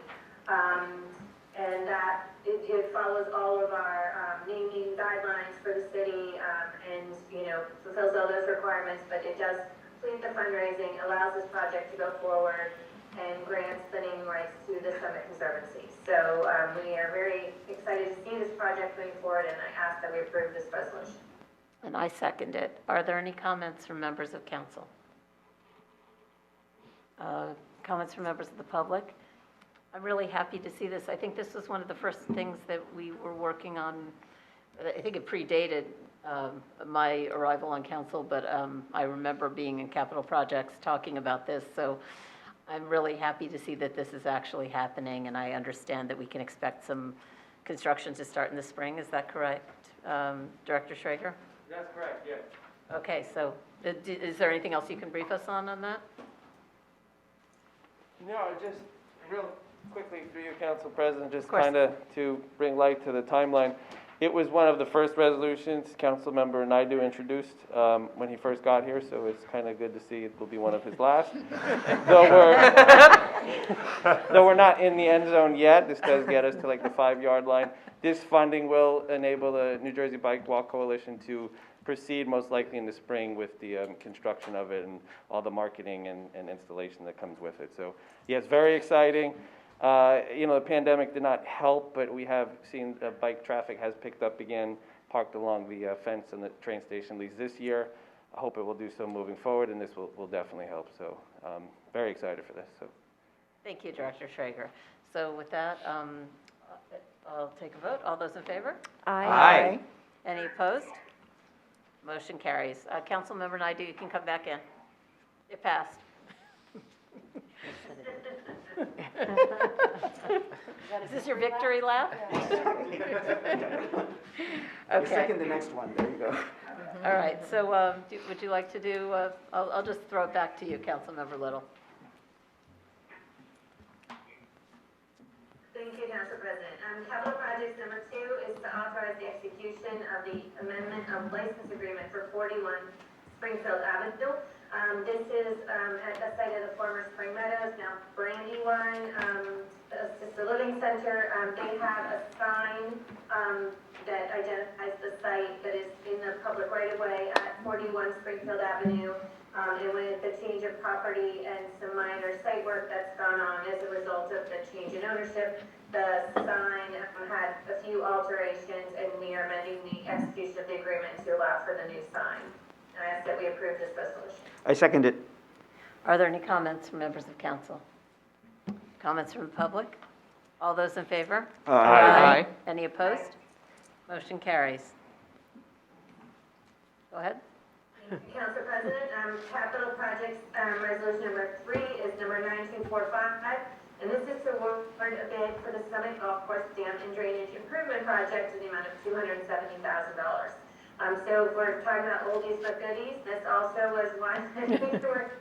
And that it follows all of our naming guidelines for the city and, fulfills all those requirements, but it does complete the fundraising, allows this project to go forward, and grants the naming rights to the Summit Conservancy. So we are very excited to see this project moving forward, and I ask that we approve this resolution. And I second it. Are there any comments from members of council? Comments from members of the public? I'm really happy to see this. I think this was one of the first things that we were working on. I think it predated my arrival on council, but I remember being in capital projects talking about this, so I'm really happy to see that this is actually happening, and I understand that we can expect some construction to start in the spring. Is that correct, Director Schrager? That's correct, yes. Okay, so is there anything else you can brief us on that? No, just real quickly through you, Council President, just Of course. kind of to bring light to the timeline. It was one of the first resolutions Councilmember Naidu introduced when he first got here, so it's kind of good to see it will be one of his last. Though we're not in the end zone yet, this does get us to like the 5-yard line. This funding will enable the New Jersey Bike Walk Coalition to proceed most likely in the spring with the construction of it and all the marketing and installation that comes with it. So, yes, very exciting. The pandemic did not help, but we have seen bike traffic has picked up again, parked along the fence and the train station leads this year. I hope it will do so moving forward, and this will definitely help. So, very excited for this. So, Thank you, Director Schrager. So with that, I'll take a vote. All those in favor? Aye. Any opposed? Motion carries. Councilmember Naidu, you can come back in. It passed. Is this your victory lap? Okay. Second the next one, there you go. All right, so would you like to do, I'll just throw it back to you, Councilmember Little. Thank you, Council President. Capital projects number 2 is to authorize the execution of the amendment of license agreement for 41 Springfield Avenue. This is at the site of the former Spring Meadows, now Brandywine Assisted Living Center. They have a sign that identifies the site that is in the public right-of-way at 41 Springfield Avenue. And with the change of property and some minor site work that's gone on as a result of the change in ownership, the sign had a few alterations, and we are amending the execution of the agreement to allow for the new sign. And I ask that we approve this resolution. I second it. Are there any comments from members of council? Comments from the public? All those in favor? Aye. Any opposed? Motion carries. Go ahead. Council President, capital projects, resolution number 3 is number 19245, and this is to award a bid for the Summit Golf Course Dam and Drainage Improvement Project in the amount of $270,000. So if we're talking about oldies but goodies, this also was one that we worked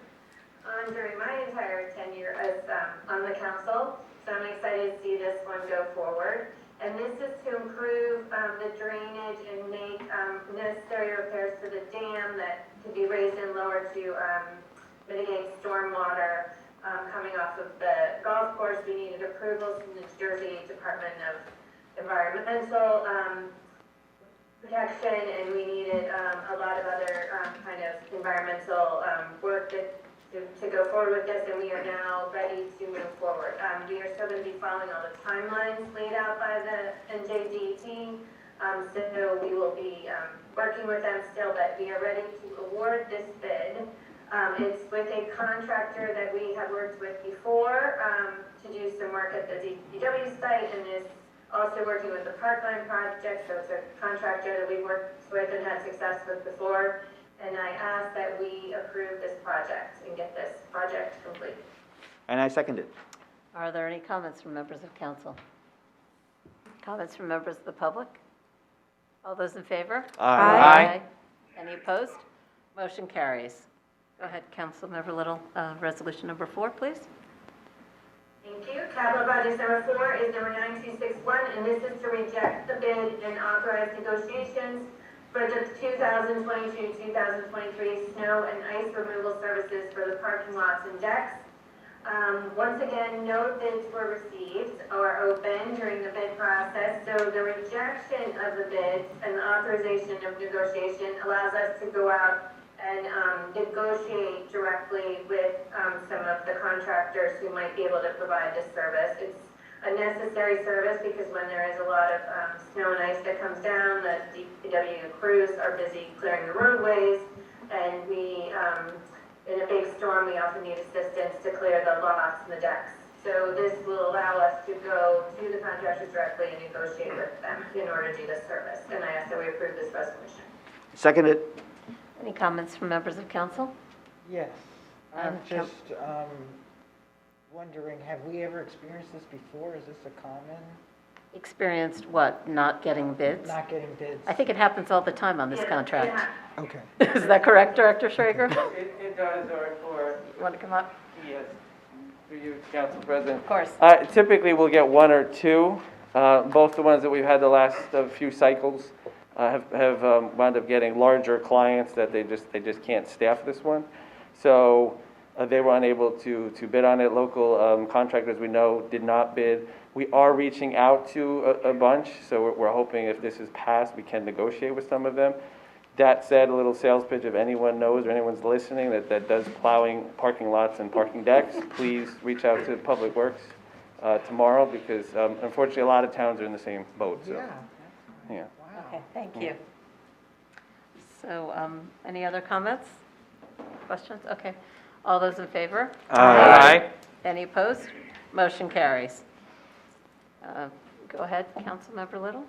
on during my entire tenure as on the council, so I'm excited to see this one go forward. And this is to improve the drainage and make necessary repairs to the dam that could be raised and lowered to mitigate stormwater coming off of the golf course. We needed approvals from the New Jersey Department of Environmental Protection, and we needed a lot of other kind of environmental work to go forward with this, and we are now ready to move forward. We are still going to be following all the timelines laid out by the NJDEP, so we will be working with them still, but we are ready to award this bid. It's with a contractor that we have worked with before to do some work at the DPW site, and is also working with the Parkland project, so it's a contractor that we worked with and had success with before. And I ask that we approve this project and get this project completed. And I second it. Are there any comments from members of council? Comments from members of the public? All those in favor? Aye. Any opposed? Motion carries. Go ahead, Councilmember Little. Resolution number 4, please. Thank you. Capital project number 4 is number 9261, and this is to reject the bid and authorize negotiations for the 2022-2023 snow and ice removal services for the parking lots and decks. Once again, no bids were received or open during the bid process, so the rejection of the bids and the authorization of negotiation allows us to go out and negotiate directly with some of the contractors who might be able to provide this service. It's a necessary service because when there is a lot of snow and ice that comes down, the DPW crews are busy clearing the roadways, and we, in a big storm, we often need assistance to clear the lots and the decks. So this will allow us to go to the contractors directly and negotiate with them in order to do this service. And I ask that we approve this resolution. Seconded. Any comments from members of council? Yes, I'm Count- just wondering, have we ever experienced this before? Is this a common, Experienced what, not getting bids? not getting bids? I think it happens all the time on this contract. Okay. Is that correct, Director Schrager? It does, or, You want to come up? yes, through you, Council President. Of course. Typically, we'll get one or two. Both the ones that we've had the last few cycles have wound up getting larger clients that they just can't staff this one. So they were unable to bid on it. Local contractors we know did not bid. We are reaching out to a bunch, so we're hoping if this is passed, we can negotiate with some of them. That said, a little sales pitch, if anyone knows or anyone's listening that does plowing parking lots and parking decks, please reach out to Public Works tomorrow, because unfortunately a lot of towns are in the same boat, so, Yeah, yeah. wow. Okay, thank you. So, any other comments? Questions? Okay. All those in favor? Aye. Any opposed? Motion carries. Go ahead, Councilmember Little.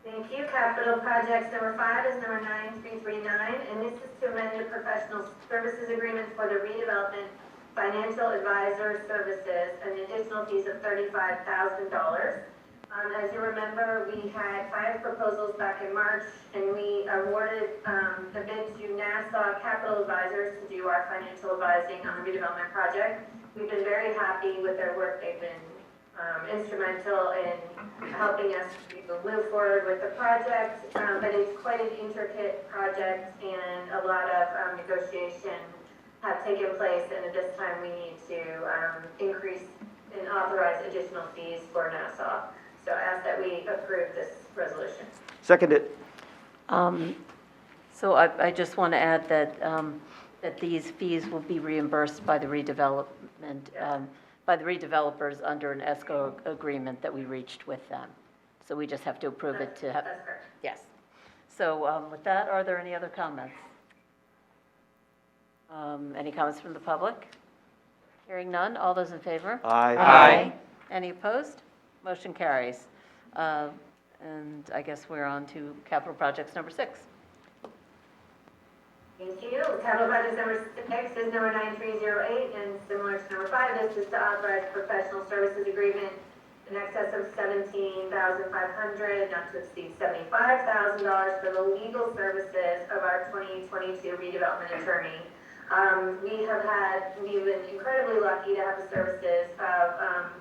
Thank you. Capital projects number 5 is number 9339, and this is to amend the professional services agreement for the redevelopment financial advisor services, an additional fees of $35,000. As you remember, we had 5 proposals back in March, and we awarded the bid to Nassau Capital Advisors to do our financial advising on the redevelopment project. We've been very happy with their work. They've been instrumental in helping us to move forward with the project, but it's quite an intricate project, and a lot of negotiation have taken place, and at this time we need to increase and authorize additional fees for Nassau. So I ask that we approve this resolution. Seconded. So I just want to add that, that these fees will be reimbursed by the redevelopment, by the redevelopers under an escrow agreement that we reached with them. So we just have to approve it to have. That's correct. Yes. So with that, are there any other comments? Any comments from the public? Hearing none, all those in favor? Aye. Any opposed? Motion carries. And I guess we're on to capital projects number 6. Thank you. Capital project number 6 is number 9308, and similar to number 5, this is to authorize professional services agreement in excess of $17,500, not to exceed $75,000 for the legal services of our 2022 redevelopment attorney. We've been incredibly lucky to have the services of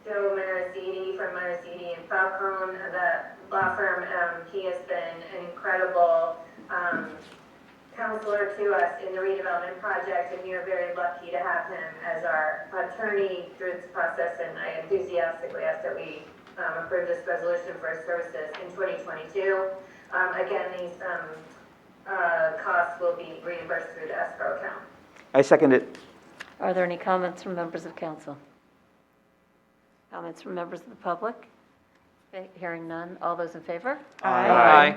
Joe Marisiti from Marisiti and Falcone, the law firm. He has been an incredible counselor to us in the redevelopment project, and we are very lucky to have him as our attorney through this process, and I enthusiastically ask that we approve this resolution for his services in 2022. Again, these costs will be reimbursed through the escrow account. I second it. Are there any comments from members of council? Comments from members of the public? Okay, hearing none. All those in favor? Aye.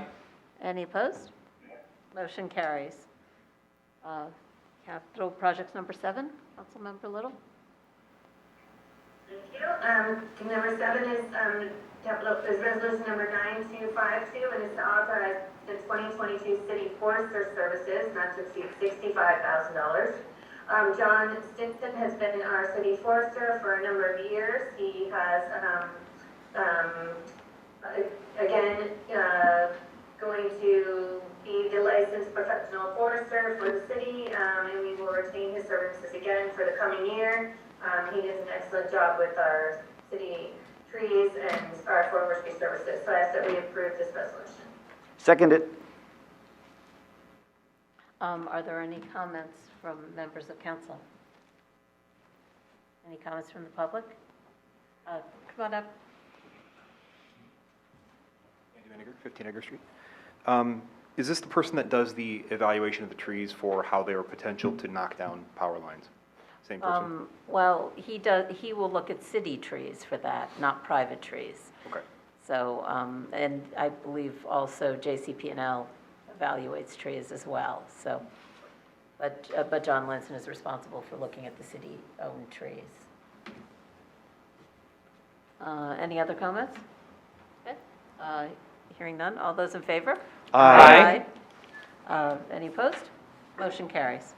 Any opposed? Motion carries. Capital projects number 7, Councilmember Little. Thank you. Number 7 is resolution number 9252, and is to authorize the 2022 city forester services not to exceed $65,000. John Stinson has been our city forester for a number of years. He has, going to be the licensed professional forester for the city, and we will retain his services again for the coming year. He does an excellent job with our city trees and our forestry services, so I ask that we approve this resolution. Second it. Are there any comments from members of council? Any comments from the public? Come on up. Andy Vinegar, 15 Edgar Street. Is this the person that does the evaluation of the trees for how they are potential to knock down power lines? Same person? Well, he will look at city trees for that, not private trees. Okay. So, and I believe also JCP&L evaluates trees as well, so. But John Linson is responsible for looking at the city-owned trees. Any other comments? Okay. Hearing none, all those in favor? Aye. Any opposed? Motion carries.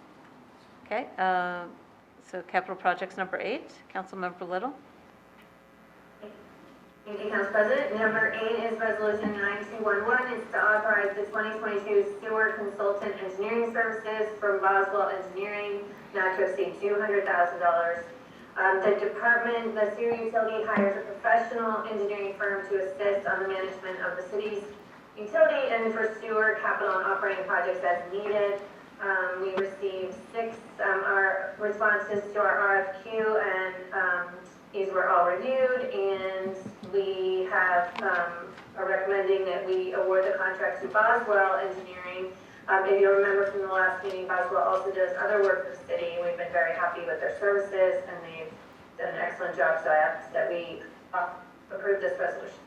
Okay, so capital projects number 8, Councilmember Little. Thank you, Council President. Number 8 is Resolution 9211. It's to authorize the 2022 sewer consultant engineering services from Boswell Engineering not to exceed $200,000. The sewer utility hires a professional engineering firm to assist on the management of the city's utility and for sewer capital and operating projects as needed. We received 6 our responses to our RFQ, and these were all reviewed, and we are recommending that we award the contract to Boswell Engineering. If you remember from the last meeting, Boswell also does other work for the city. We've been very happy with their services, and they've done an excellent job, so I ask that we approve this resolution.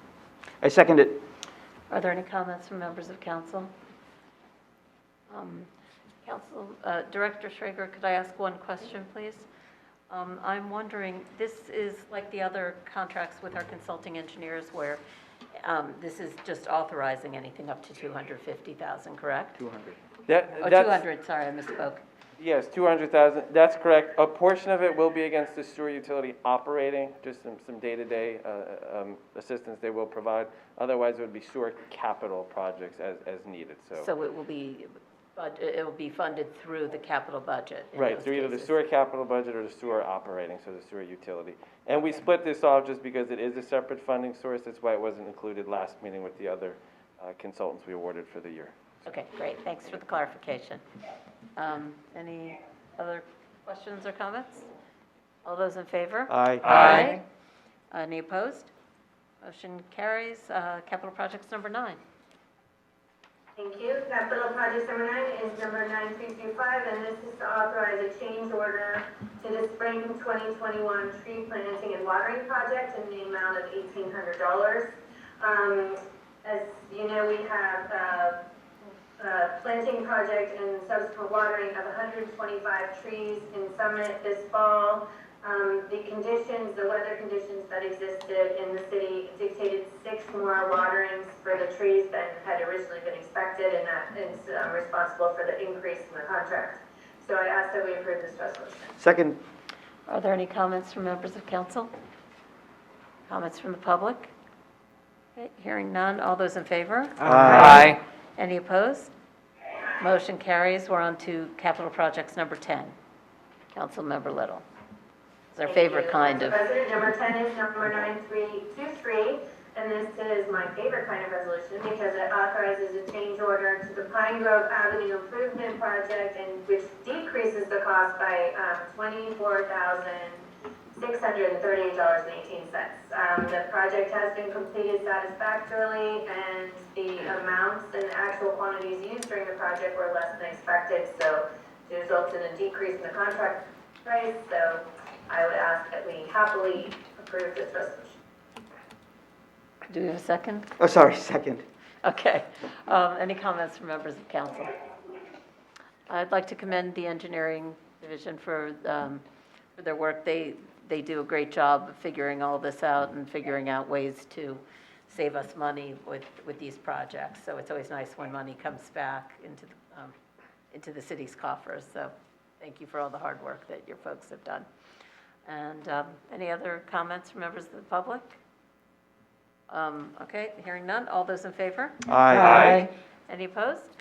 I second it. Are there any comments from members of council? Director Schrager, could I ask one question, please? I'm wondering, this is like the other contracts with our consulting engineers where this is just authorizing anything up to $250,000, correct? 200. Oh, 200, sorry, I misspoke. Yes, 200,000, that's correct. A portion of it will be against the sewer utility operating, just some day-to-day assistance they will provide. Otherwise, it would be sewer capital projects as needed, So it will be funded through the capital budget in Right, those through either the cases. sewer capital budget or the sewer operating, so the sewer utility. And we split this off just because it is a separate funding source. That's why it wasn't included last meeting with the other consultants we awarded for the year. Okay, great, thanks for the clarification. Any other questions or comments? All those in favor? Aye. Aye. Any opposed? Motion carries. Capital projects number 9. Thank you. Capital project number 9 is number 9325, and this is to authorize a change order to the spring 2021 tree planting and watering project in the amount of $1,800. As you know, we have a planting project and subsequent watering of 125 trees in Summit this fall. The weather conditions that existed in the city dictated 6 more waterings for the trees than had originally been expected, and that is responsible for the increase in the contract. So I ask that we approve this resolution. Second. Are there any comments from members of council? Comments from the public? Okay, hearing none. All those in favor? Aye. Any opposed? Motion carries. We're on to capital projects number 10. Councilmember Little. It's our favorite kind of. President, number 10 is number 9323, and this is my favorite kind of resolution because it authorizes a change order to the Pine Grove Avenue Improvement Project, and which decreases the cost by $24,638.18. The project has been completed satisfactorily, and the amounts and actual quantities used during the project were less than expected, so it results in a decrease in the contract price. So I would ask that we happily approve this resolution. Do we have a second? Oh, sorry, second. Okay. Any comments from members of council? I'd like to commend the engineering division for their work. They do a great job of figuring all this out and figuring out ways to save us money with these projects. So it's always nice when money comes back into the city's coffers. So thank you for all the hard work that your folks have done. And any other comments from members of the public? Okay, hearing none. All those in favor? Aye. Any opposed?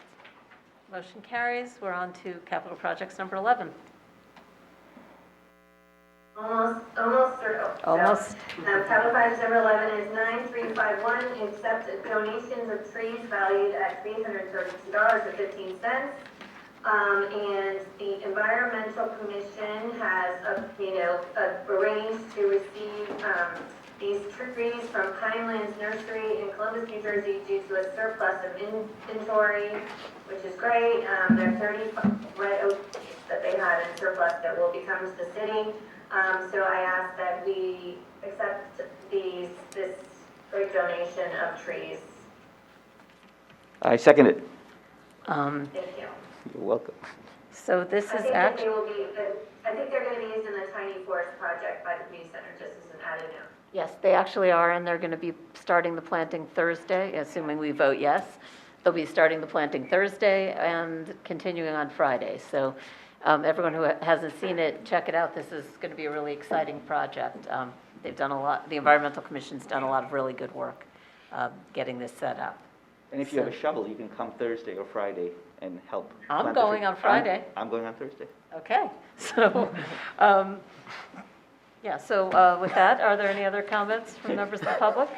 Motion carries. We're on to capital projects number 11. Almost. Almost. Capital project number 11 is 9351, accept donations of trees valued at $332.15. And the Environmental Commission has, arranged to receive these trees from Pinelands Nursery in Columbus, New Jersey, due to a surplus of inventory, which is great. There are 30 red oak trees that they had in surplus that will be coming to the city. So I ask that we accept this great donation of trees. I second it. Thank you. You're welcome. So this I is think that act. they will be, I think they're going to be used in the tiny forest project by the community center, just as an added note. Yes, they actually are, and they're going to be starting the planting Thursday, assuming we vote yes. they'll be starting the planting Thursday and continuing on Friday. So everyone who hasn't seen it, check it out. This is going to be a really exciting project. They've done a lot, the Environmental Commission's done a lot of really good work getting this set up. And if you have a shovel, you can come Thursday or Friday and help. I'm plant the going tree. on Friday. I'm going on Thursday. Okay, so, yeah, so with that, are there any other comments from members of the public?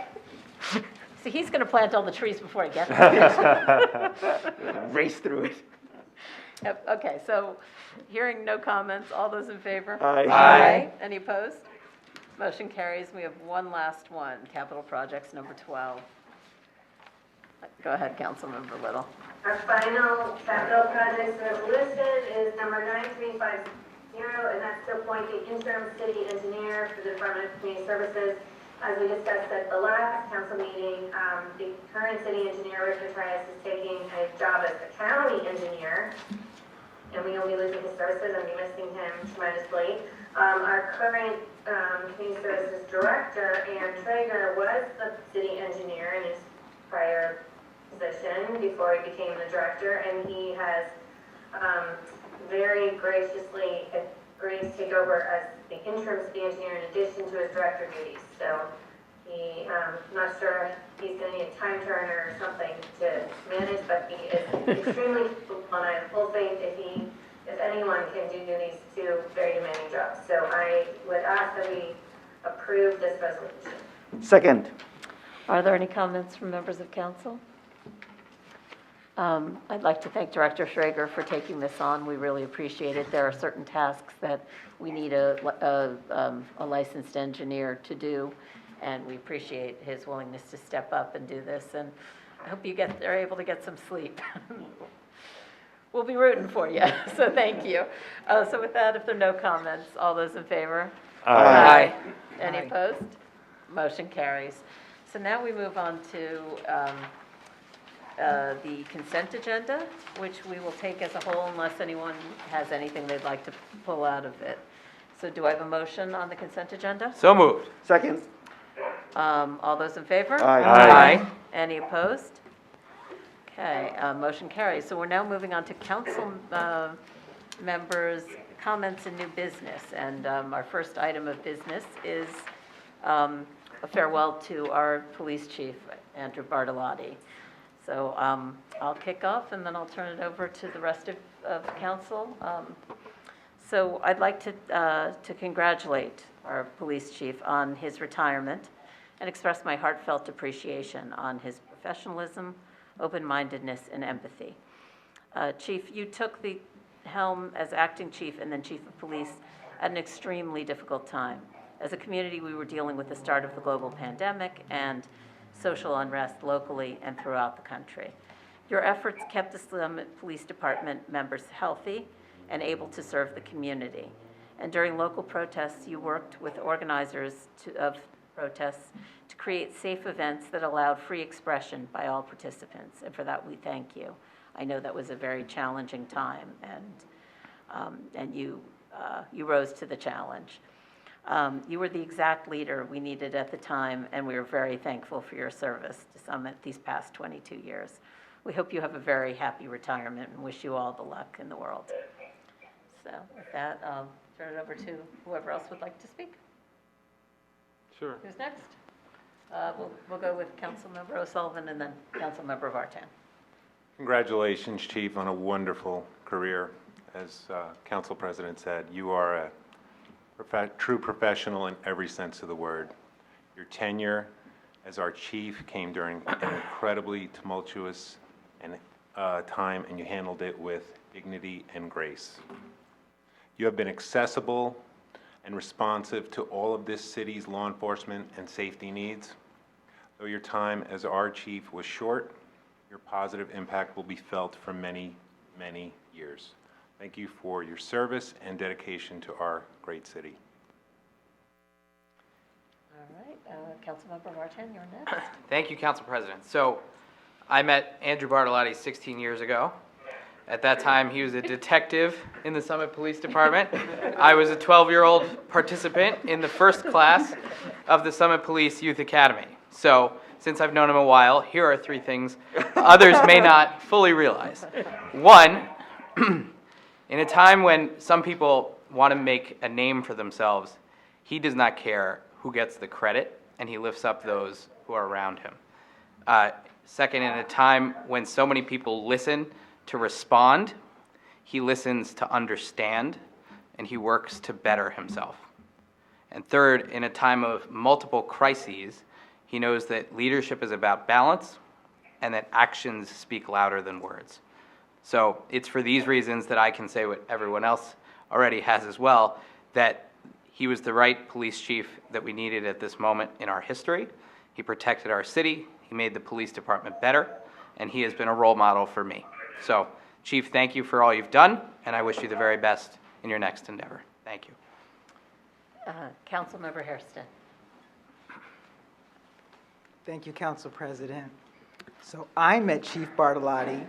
See, he's going to plant all the trees before I get there. Race through it. Yep, okay, so hearing no comments, all those in favor? Aye. Aye. Any opposed? Motion carries. We have one last one, capital projects number 12. Go ahead, Councilmember Little. Our final capital projects resolution is number 9350, and that's to appoint the interim city engineer for the Department of Community Services. As we discussed at the last council meeting, the current city engineer, Rick Matthias, is taking a job as the county engineer, and we will be losing his services and be missing him tremendously. Our current community services director, Ann Traeger, was the city engineer in his prior position before he became the director, and he has very graciously agreed to take over as the interim city engineer in addition to his director duties. So he, not sure he's going to need a time turner or something to manage, but he is extremely capable, and I have full faith if anyone can do these two very demanding jobs. So I would ask that we approve this resolution. Second. Are there any comments from members of council? I'd like to thank Director Schrager for taking this on. We really appreciate it. There are certain tasks that we need a licensed engineer to do, and we appreciate his willingness to step up and do this. And I hope you are able to get some sleep. We'll be rooting for you, so thank you. So with that, if there are no comments, all those in favor? Aye. Any opposed? Motion carries. So now we move on to the consent agenda, which we will take as a whole unless anyone has anything they'd like to pull out of it. So do I have a motion on the consent agenda? So moved. Second. All those in favor? Aye. Any opposed? Okay, motion carries. So we're now moving on to council members' comments and new business. And our first item of business is a farewell to our police chief, Andrew Bartolotti. So I'll kick off, and then I'll turn it over to the rest of council. So I'd like to congratulate our police chief on his retirement and express my heartfelt appreciation on his professionalism, open-mindedness, and empathy. Chief, you took the helm as acting chief and then chief of police at an extremely difficult time. As a community, we were dealing with the start of the global pandemic and social unrest locally and throughout the country. Your efforts kept the Summit Police Department members healthy and able to serve the community. And during local protests, you worked with organizers of protests to create safe events that allowed free expression by all participants. And for that, we thank you. I know that was a very challenging time, and you rose to the challenge. You were the exact leader we needed at the time, and we are very thankful for your service to Summit these past 22 years. We hope you have a very happy retirement and wish you all the luck in the world. So with that, I'll turn it over to whoever else would like to speak. Sure. Who's next? We'll go with Councilmember O'Sullivan and then Councilmember Vartan. Congratulations, Chief, on a wonderful career. As Council President said, you are a true professional in every sense of the word. Your tenure as our chief came during an incredibly tumultuous time, and you handled it with dignity and grace. You have been accessible and responsive to all of this city's law enforcement and safety needs. Though your time as our chief was short, your positive impact will be felt for many, many years. Thank you for your service and dedication to our great city. All right, Councilmember Vartan, you're next. Thank you, Council President. So I met Andrew Bartolotti 16 years ago, At that time, he was a detective in the Summit Police Department. I was a 12-year-old participant in the first class of the Summit Police Youth Academy. So, since I've known him a while, here are 3 things others may not fully realize. 1, in a time when some people want to make a name for themselves, he does not care who gets the credit, and he lifts up those who are around him. Second, in a time when so many people listen to respond, he listens to understand, and he works to better himself. And third, in a time of multiple crises, he knows that leadership is about balance and that actions speak louder than words. So it's for these reasons that I can say what everyone else already has as well, that he was the right police chief that we needed at this moment in our history. He protected our city, he made the police department better, and he has been a role model for me. So, Chief, thank you for all you've done, and I wish you the very best in your next endeavor. Thank you. Councilmember Hairston. Thank you, Council President. So I met Chief Bartolotti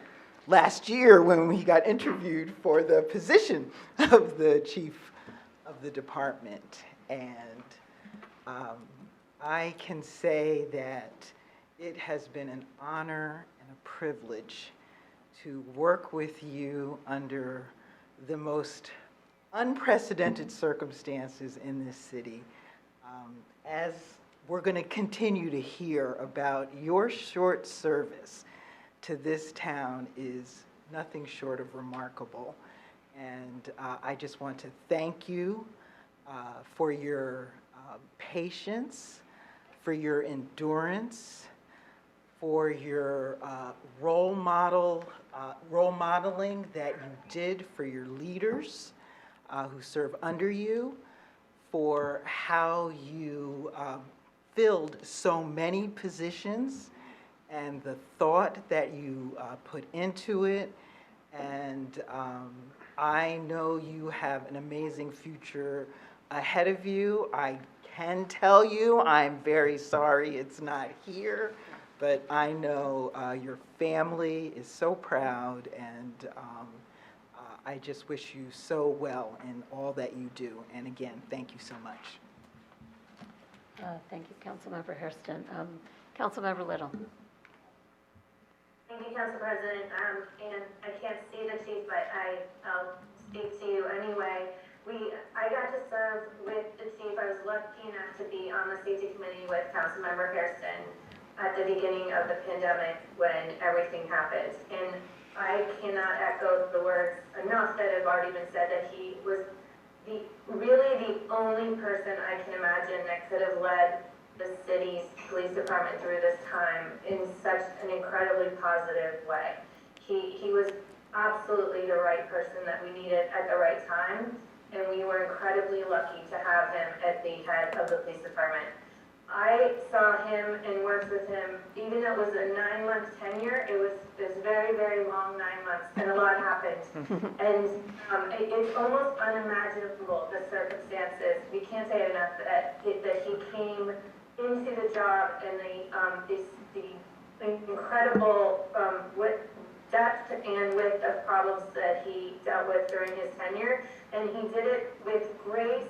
last year when he got interviewed for the position of the chief of the department. And I can say that it has been an honor and a privilege to work with you under the most unprecedented circumstances in this city. As we're going to continue to hear about your short service to this town is nothing short of remarkable. And I just want to thank you for your patience, for your endurance, for your role modeling that you did for your leaders who serve under you, for how you filled so many positions and the thought that you put into it. And I know you have an amazing future ahead of you. I can tell you, I'm very sorry it's not here, but I know your family is so proud, and I just wish you so well in all that you do. And again, thank you so much. Thank you, Councilmember Hairston. Councilmember Little. Thank you, Council President. And I can't see the chief, but I'll speak to you anyway. I got to serve with the chief. I was lucky enough to be on the safety committee with Councilmember Hairston at the beginning of the pandemic when everything happened. And I cannot echo the words enough that have already been said, that he was really the only person I can imagine that could have led the city's police department through this time in such an incredibly positive way. He was absolutely the right person that we needed at the right time, and we were incredibly lucky to have him at the head of the police department. I saw him and worked with him, even though it was a 9-month tenure, it was very, very long 9 months, and a lot happened. And it's almost unimaginable, the circumstances. We can't say it enough that he came into the job and the incredible depth and width of problems that he dealt with during his tenure, and he did it with grace,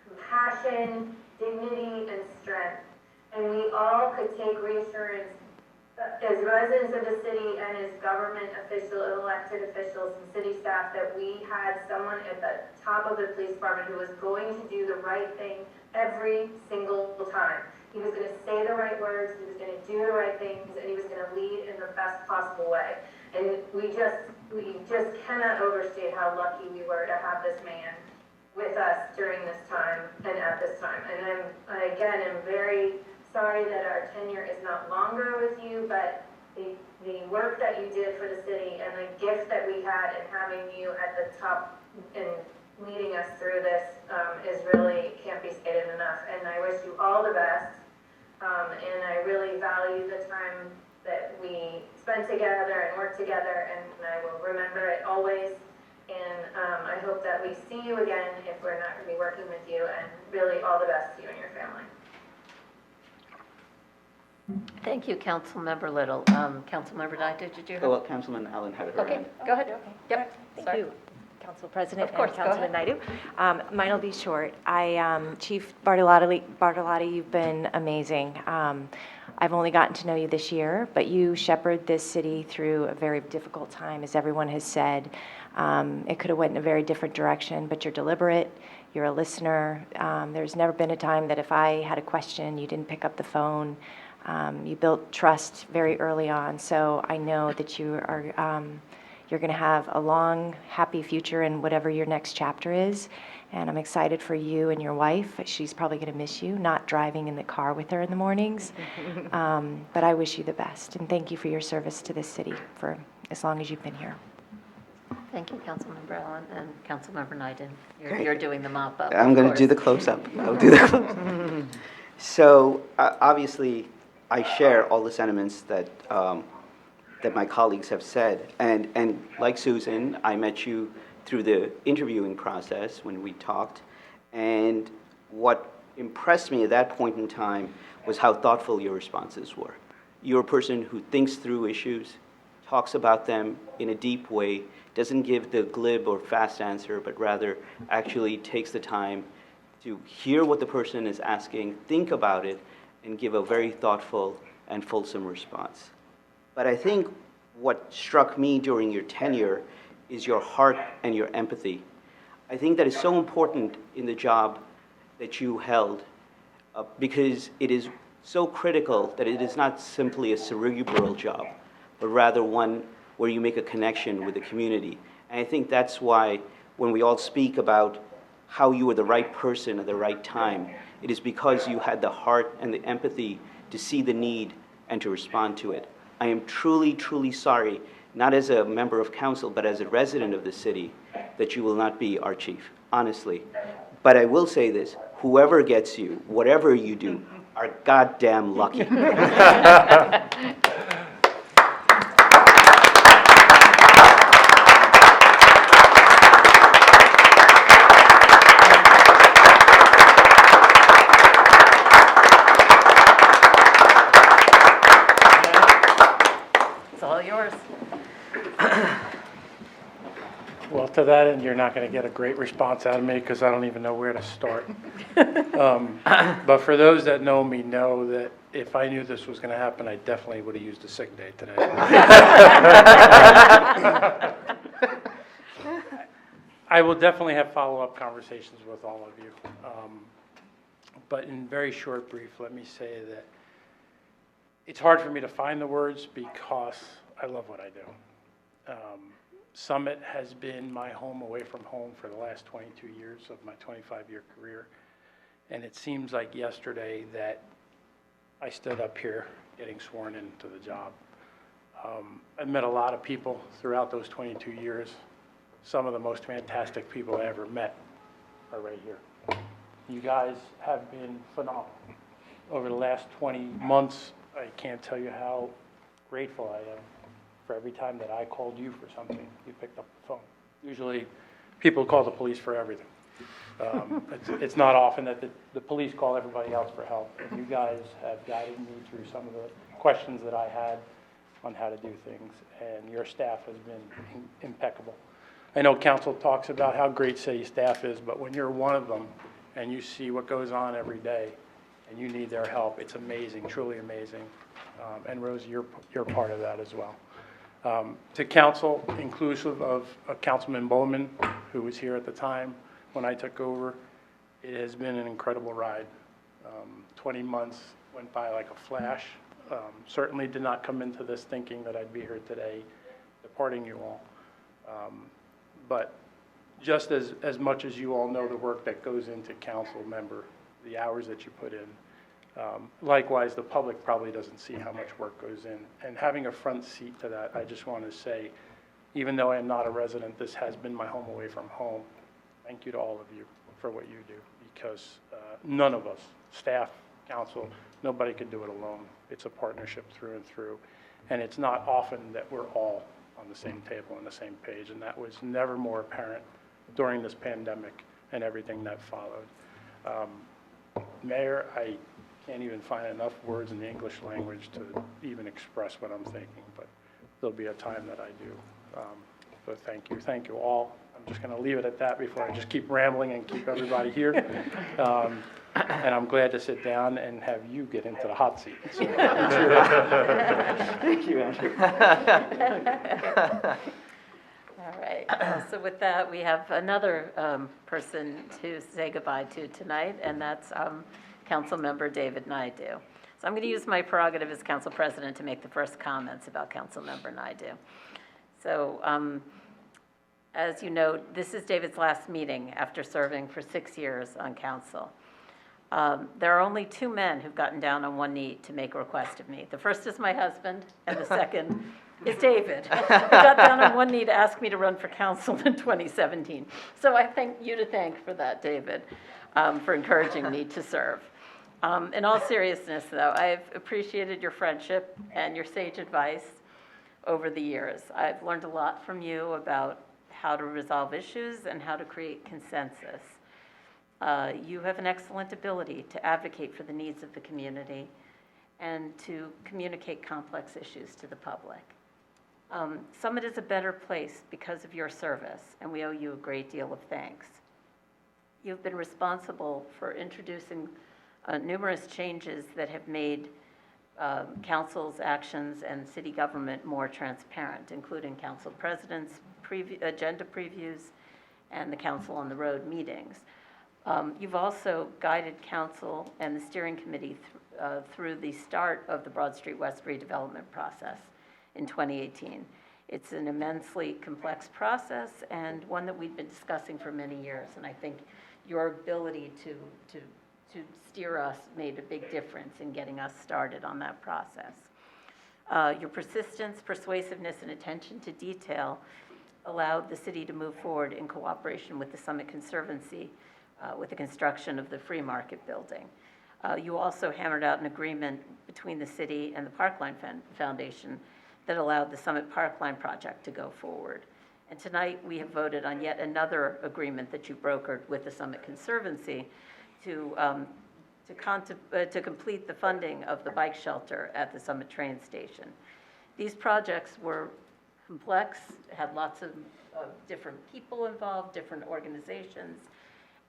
compassion, dignity, and strength. And we all could take reassurance as residents of the city and as government officials, elected officials, and city staff, that we had someone at the top of the police department who was going to do the right thing every single time. He was going to say the right words, he was going to do the right things, and he was going to lead in the best possible way. And we just cannot overstate how lucky we were to have this man with us during this time and at this time. And I again am very sorry that our tenure is not longer with you, but the work that you did for the city and the gift that we had in having you at the top and leading us through this is really can't be stated enough. And I wish you all the best. And I really value the time that we spent together and worked together, and I will remember it always. And I hope that we see you again if we're not going to be working with you, and really all the best to you and your family. Thank you, Councilmember Little. Councilmember Naidu, did you have? Well, Councilman Allen had her Okay, hand. go ahead. Yep. Thank Sorry. you, Council President Of course, and go Councilman Naidu. Mine will be short. Chief Bartolotti, you've been amazing. I've only gotten to know you this year, but you shepherded this city through a very difficult time, as everyone has said. It could have went in a very different direction, but you're deliberate, you're a listener. There's never been a time that if I had a question, you didn't pick up the phone. You built trust very early on, so I know that you are you're going to have a long, happy future in whatever your next chapter is, and I'm excited for you and your wife. She's probably going to miss you, not driving in the car with her in the mornings, but I wish you the best, and thank you for your service to this city for as long as you've been here. Thank you, Councilmember Allen, and Councilmember Naidu. Great. You're doing the mop-up. I'm going to do the close-up. I'll do the close-up. So, obviously, I share all the sentiments that that my colleagues have said. And like Susan, I met you through the interviewing process when we talked. And what impressed me at that point in time was how thoughtful your responses were. You're a person who thinks through issues, talks about them in a deep way, doesn't give the glib or fast answer, but rather actually takes the time to hear what the person is asking, think about it, and give a very thoughtful and fulsome response. But I think what struck me during your tenure is your heart and your empathy. I think that is so important in the job that you held because it is so critical that it is not simply a cerebral job, but rather one where you make a connection with the community. And I think that's why when we all speak about how you were the right person at the right time, it is because you had the heart and the empathy to see the need and to respond to it. I am truly, truly sorry, not as a member of council, but as a resident of the city, that you will not be our chief, honestly. But I will say this, whoever gets you, whatever you do, are goddamn lucky. It's all yours. Well, to that end, you're not going to get a great response out of me because I don't even know where to start. But for those that know me know that if I knew this was going to happen, I definitely would have used a sick day today. I will definitely have follow-up conversations with all of you. But in very short brief, let me say that it's hard for me to find the words because I love what I do. Summit has been my home away from home for the last 22 years of my 25-year career. And it seems like yesterday that I stood up here getting sworn into the job. I've met a lot of people throughout those 22 years. Some of the most fantastic people I ever met are right here. You guys have been phenomenal. Over the last 20 months, I can't tell you how grateful I am for every time that I called you for something, you picked up the phone. Usually, people call the police for everything. It's not often that the police call everybody else for help. And you guys have guided me through some of the questions that I had on how to do things, and your staff has been impeccable. I know council talks about how great city staff is, but when you're one of them and you see what goes on every day and you need their help, it's amazing, truly amazing. And Rosie, you're part of that as well. To council, inclusive of Councilman Bowman, who was here at the time when I took over, it has been an incredible ride. 20 months went by like a flash. Certainly did not come into this thinking that I'd be here today, departing you all. But just as much as you all know the work that goes into council member, the hours that you put in, likewise, the public probably doesn't see how much work goes in. And having a front seat to that, I just want to say, even though I am not a resident, this has been my home away from home. Thank you to all of you for what you do, because none of us, staff, council, nobody could do it alone. It's a partnership through and through. And it's not often that we're all on the same table, on the same page, and that was never more apparent during this pandemic and everything that followed. Mayor, can't even find enough words in the English language to even express what I'm thinking, but there'll be a time that I do. So thank you all. I'm just going to leave it at that before I just keep rambling and keep everybody here. And I'm glad to sit down and have you get into the hot seat. So, Thank you, Andrew. All right, so with that, we have another person to say goodbye to tonight, and that's Councilmember David Naidu. So I'm going to use my prerogative as council president to make the first comments about Councilmember Naidu. So as you know, this is David's last meeting after serving for 6 years on council. There are only 2 men who've gotten down on one knee to make a request of me. The first is my husband, and the second is David, who got down on one knee to ask me to run for council in 2017. So I thank you to thank for that, David, for encouraging me to serve. In all seriousness, though, I've appreciated your friendship and your sage advice over the years. I've learned a lot from you about how to resolve issues and how to create consensus. You have an excellent ability to advocate for the needs of the community and to communicate complex issues to the public. Summit is a better place because of your service, and we owe you a great deal of thanks. You've been responsible for introducing numerous changes that have made council's actions and city government more transparent, including council president's agenda previews and the council on the road meetings. You've also guided council and the steering committee through the start of the Broad Street West redevelopment process in 2018. It's an immensely complex process and one that we've been discussing for many years, and I think your ability to steer us made a big difference in getting us started on that process. Your persistence, persuasiveness, and attention to detail allowed the city to move forward in cooperation with the Summit Conservancy with the construction of the Free Market building. You also hammered out an agreement between the city and the Parkline Foundation that allowed the Summit Parkline project to go forward. And tonight we have voted on yet another agreement that you brokered with the Summit Conservancy to complete the funding of the bike shelter at the Summit train station. These projects were complex, had lots of different people involved, different organizations,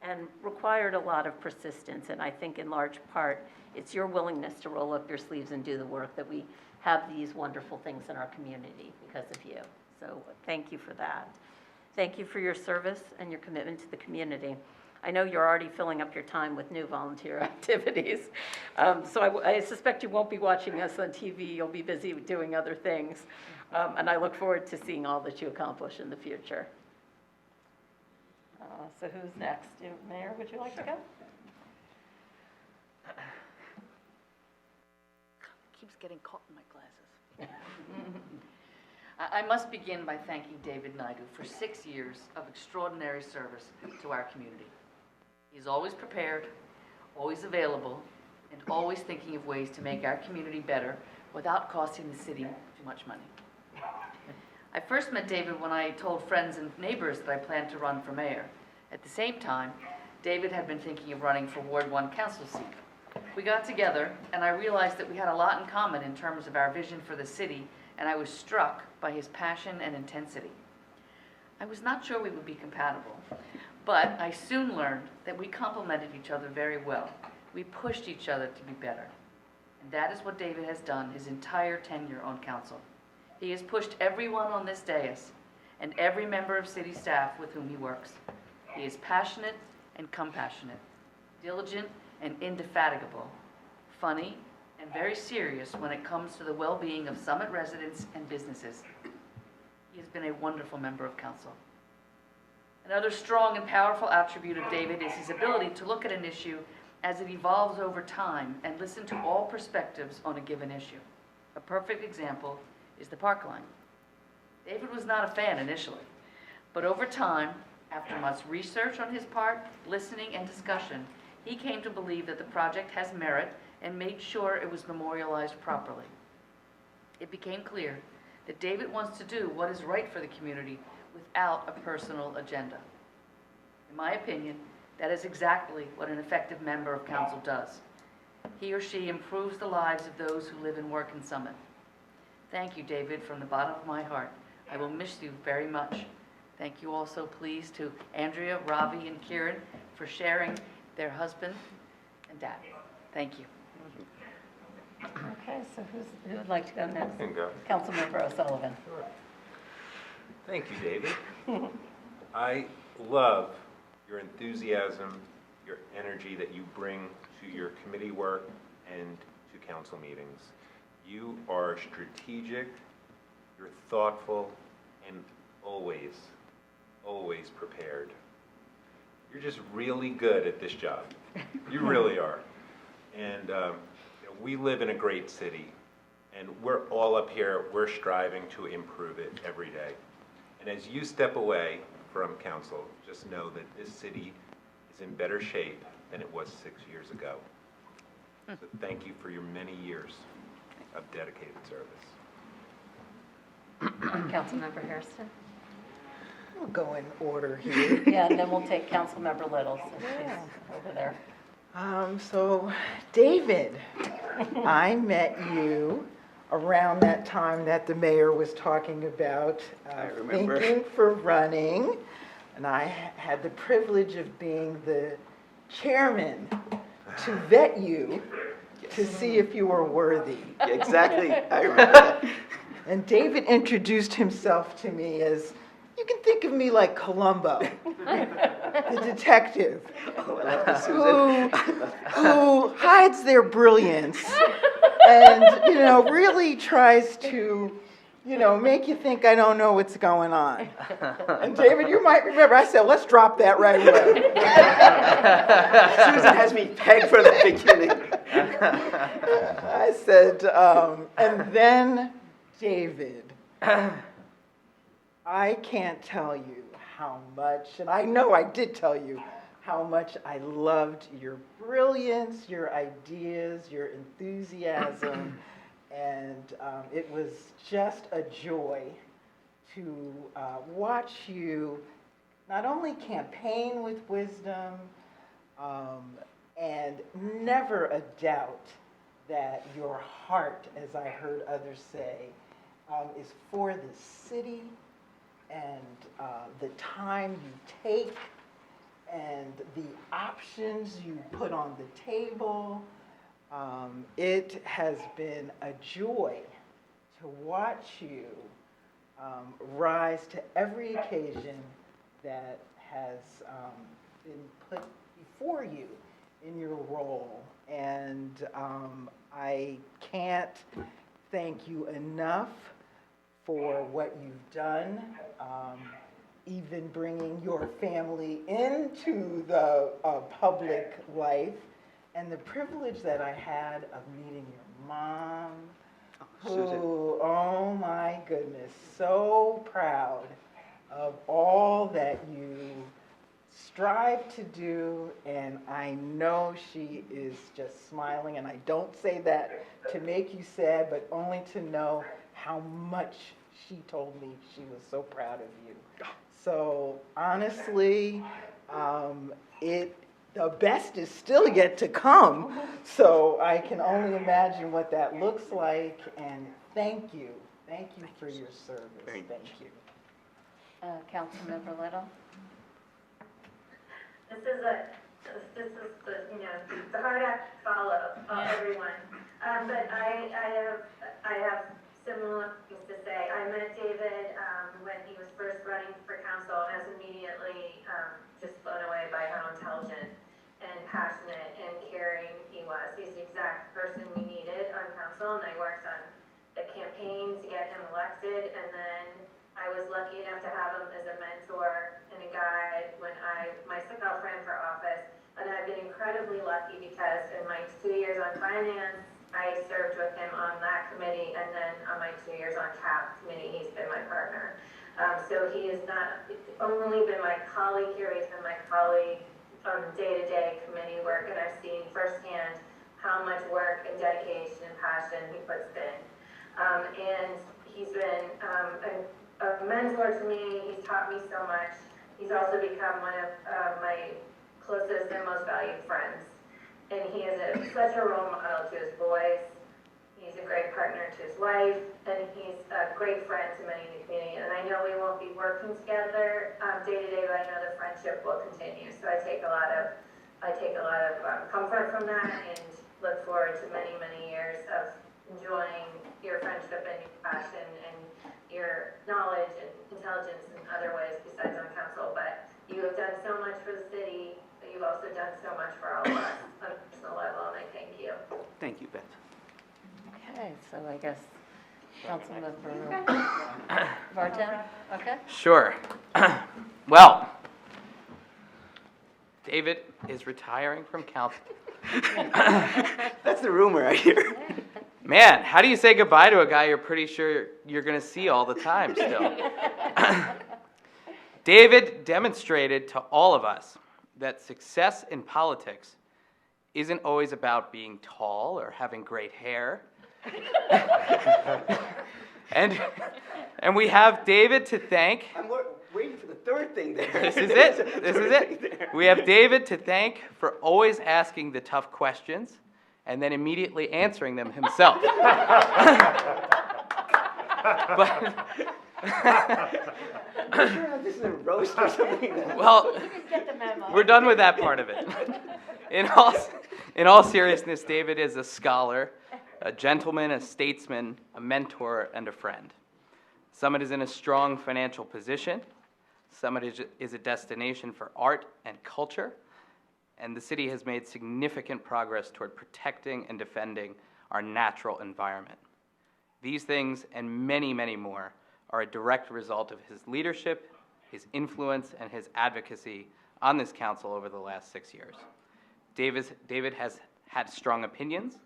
and required a lot of persistence. And I think in large part, it's your willingness to roll up your sleeves and do the work that we have these wonderful things in our community because of you. So thank you for that. Thank you for your service and your commitment to the community. I know you're already filling up your time with new volunteer activities. So I suspect you won't be watching us on TV. You'll be busy doing other things. And I look forward to seeing all that you accomplish in the future. So who's next? Mayor, would you like to go? Keeps getting caught in my glasses. I must begin by thanking David Naidu for 6 years of extraordinary service to our community. He's always prepared, always available, and always thinking of ways to make our community better without costing the city too much money. I first met David when I told friends and neighbors that I planned to run for mayor. At the same time, David had been thinking of running for Ward 1 council seat. We got together, and I realized that we had a lot in common in terms of our vision for the city, and I was struck by his passion and intensity. I was not sure we would be compatible, but I soon learned that we complemented each other very well. We pushed each other to be better. And that is what David has done his entire tenure on council. He has pushed everyone on this dais and every member of city staff with whom he works. He is passionate and compassionate, diligent and indefatigable, funny and very serious when it comes to the well-being of Summit residents and businesses. He has been a wonderful member of council. Another strong and powerful attribute of David is his ability to look at an issue as it evolves over time and listen to all perspectives on a given issue. A perfect example is the park line. David was not a fan initially, but over time, after much research on his part, listening, and discussion, he came to believe that the project has merit and made sure it was memorialized properly. It became clear that David wants to do what is right for the community without a personal agenda. In my opinion, that is exactly what an effective member of council does. he or she improves the lives of those who live and work in Summit. Thank you, David, from the bottom of my heart. I will miss you very much. Thank you also, please, to Andrea, Ravi, and Kieran for sharing their husband and dad. Thank you. Okay, so who would like to go next? can go. Councilmember O'Sullivan. Thank you, David. I love your enthusiasm, your energy that you bring to your committee work and to council meetings. You are strategic, you're thoughtful, and always prepared. You're just really good at this job. You really are. And we live in a great city, and we're all up here, we're striving to improve it every day. And as you step away from council, just know that this city is in better shape than it was 6 years ago. So thank you for your many years of dedicated service. Councilmember Hairston. We'll go in order here. Yeah, and then we'll take Councilmember Little, since she's over there. So, David, I met you around that time that the mayor was talking about I remember. thinking for running, and I had the privilege of being the chairman to vet you to see if you were worthy. Yeah, exactly, I remember that. And David introduced himself to me as, you can think of me like Columbo, the detective, Oh, I love this, Susan. who hides their brilliance and, really tries to, make you think I don't know what's going on. And David, you might remember, I said, let's drop that right away. Susan has me pegged for the beginning. I said, and then David, I can't tell you how much, and I know I did tell you how much I loved your brilliance, your ideas, your enthusiasm, and it was just a joy to watch you not only campaign with wisdom, and never a doubt that your heart, as I heard others say, is for the city, and the time you take, and the options you put on the table. It has been a joy to watch you rise to every occasion that has been put before you in your role. And I can't thank you enough for what you've done, even bringing your family into the public life, and the privilege that I had of meeting your mom, who, oh my goodness, so proud of all that you strive to do, and I know she is just smiling, and I don't say that to make you sad, but only to know how much she told me she was so proud of you. So honestly, the best is still yet to come, so I can only imagine what that looks like, and thank you for your service. Thank you. Councilmember Little. This is the hard act to follow, everyone. But I have similar things to say. I met David when he was first running for council, and I was immediately just blown away by how intelligent and passionate and caring he was. He's the exact person we needed on council, and I worked on the campaign to get him elected, and then I was lucky enough to have him as a mentor and a guide when I myself ran for office. And I've been incredibly lucky because in my 2 years on finance, I served with him on that committee, and then on my 2 years on CAP committee, he's been my partner. So he has not only been my colleague here, he's been my colleague on day-to-day committee work, and I've seen firsthand how much work and dedication and passion he puts in. And he's been a mentor to me. He's taught me so much. He's also become one of my closest and most valued friends. and he is such a role model to his boys. He's a great partner to his wife, and he's a great friend to many in the community. And I know we won't be working together day to day, but I know the friendship will continue. So I take a lot of comfort from that, and look forward to many, many years of enjoying your friendship and your passion and your knowledge and intelligence in other ways besides on council. But you have done so much for the city, but you've also done so much for all of us on a personal level, and I thank you. Thank you, Beth. Okay, so I guess Councilmember Barton, okay? Sure. Well, David is retiring from council. That's the rumor I hear. Man, how do you say goodbye to a guy you're pretty sure you're going to see all the time still? David demonstrated to all of us that success in politics isn't always about being tall or having great hair. And we have David to thank. I'm waiting for the third thing there. This is it. This is it. We have David to thank for always asking the tough questions and then immediately answering them himself. But I'm sure this is a roast or something. well, we're done with that part of it. In all seriousness, David is a scholar, a gentleman, a statesman, a mentor, and a friend. Summit is in a strong financial position. Summit is a destination for art and culture, and the city has made significant progress toward protecting and defending our natural environment. These things and many, many more are a direct result of his leadership, his influence, and his advocacy on this council over the last 6 years. David has had strong opinions,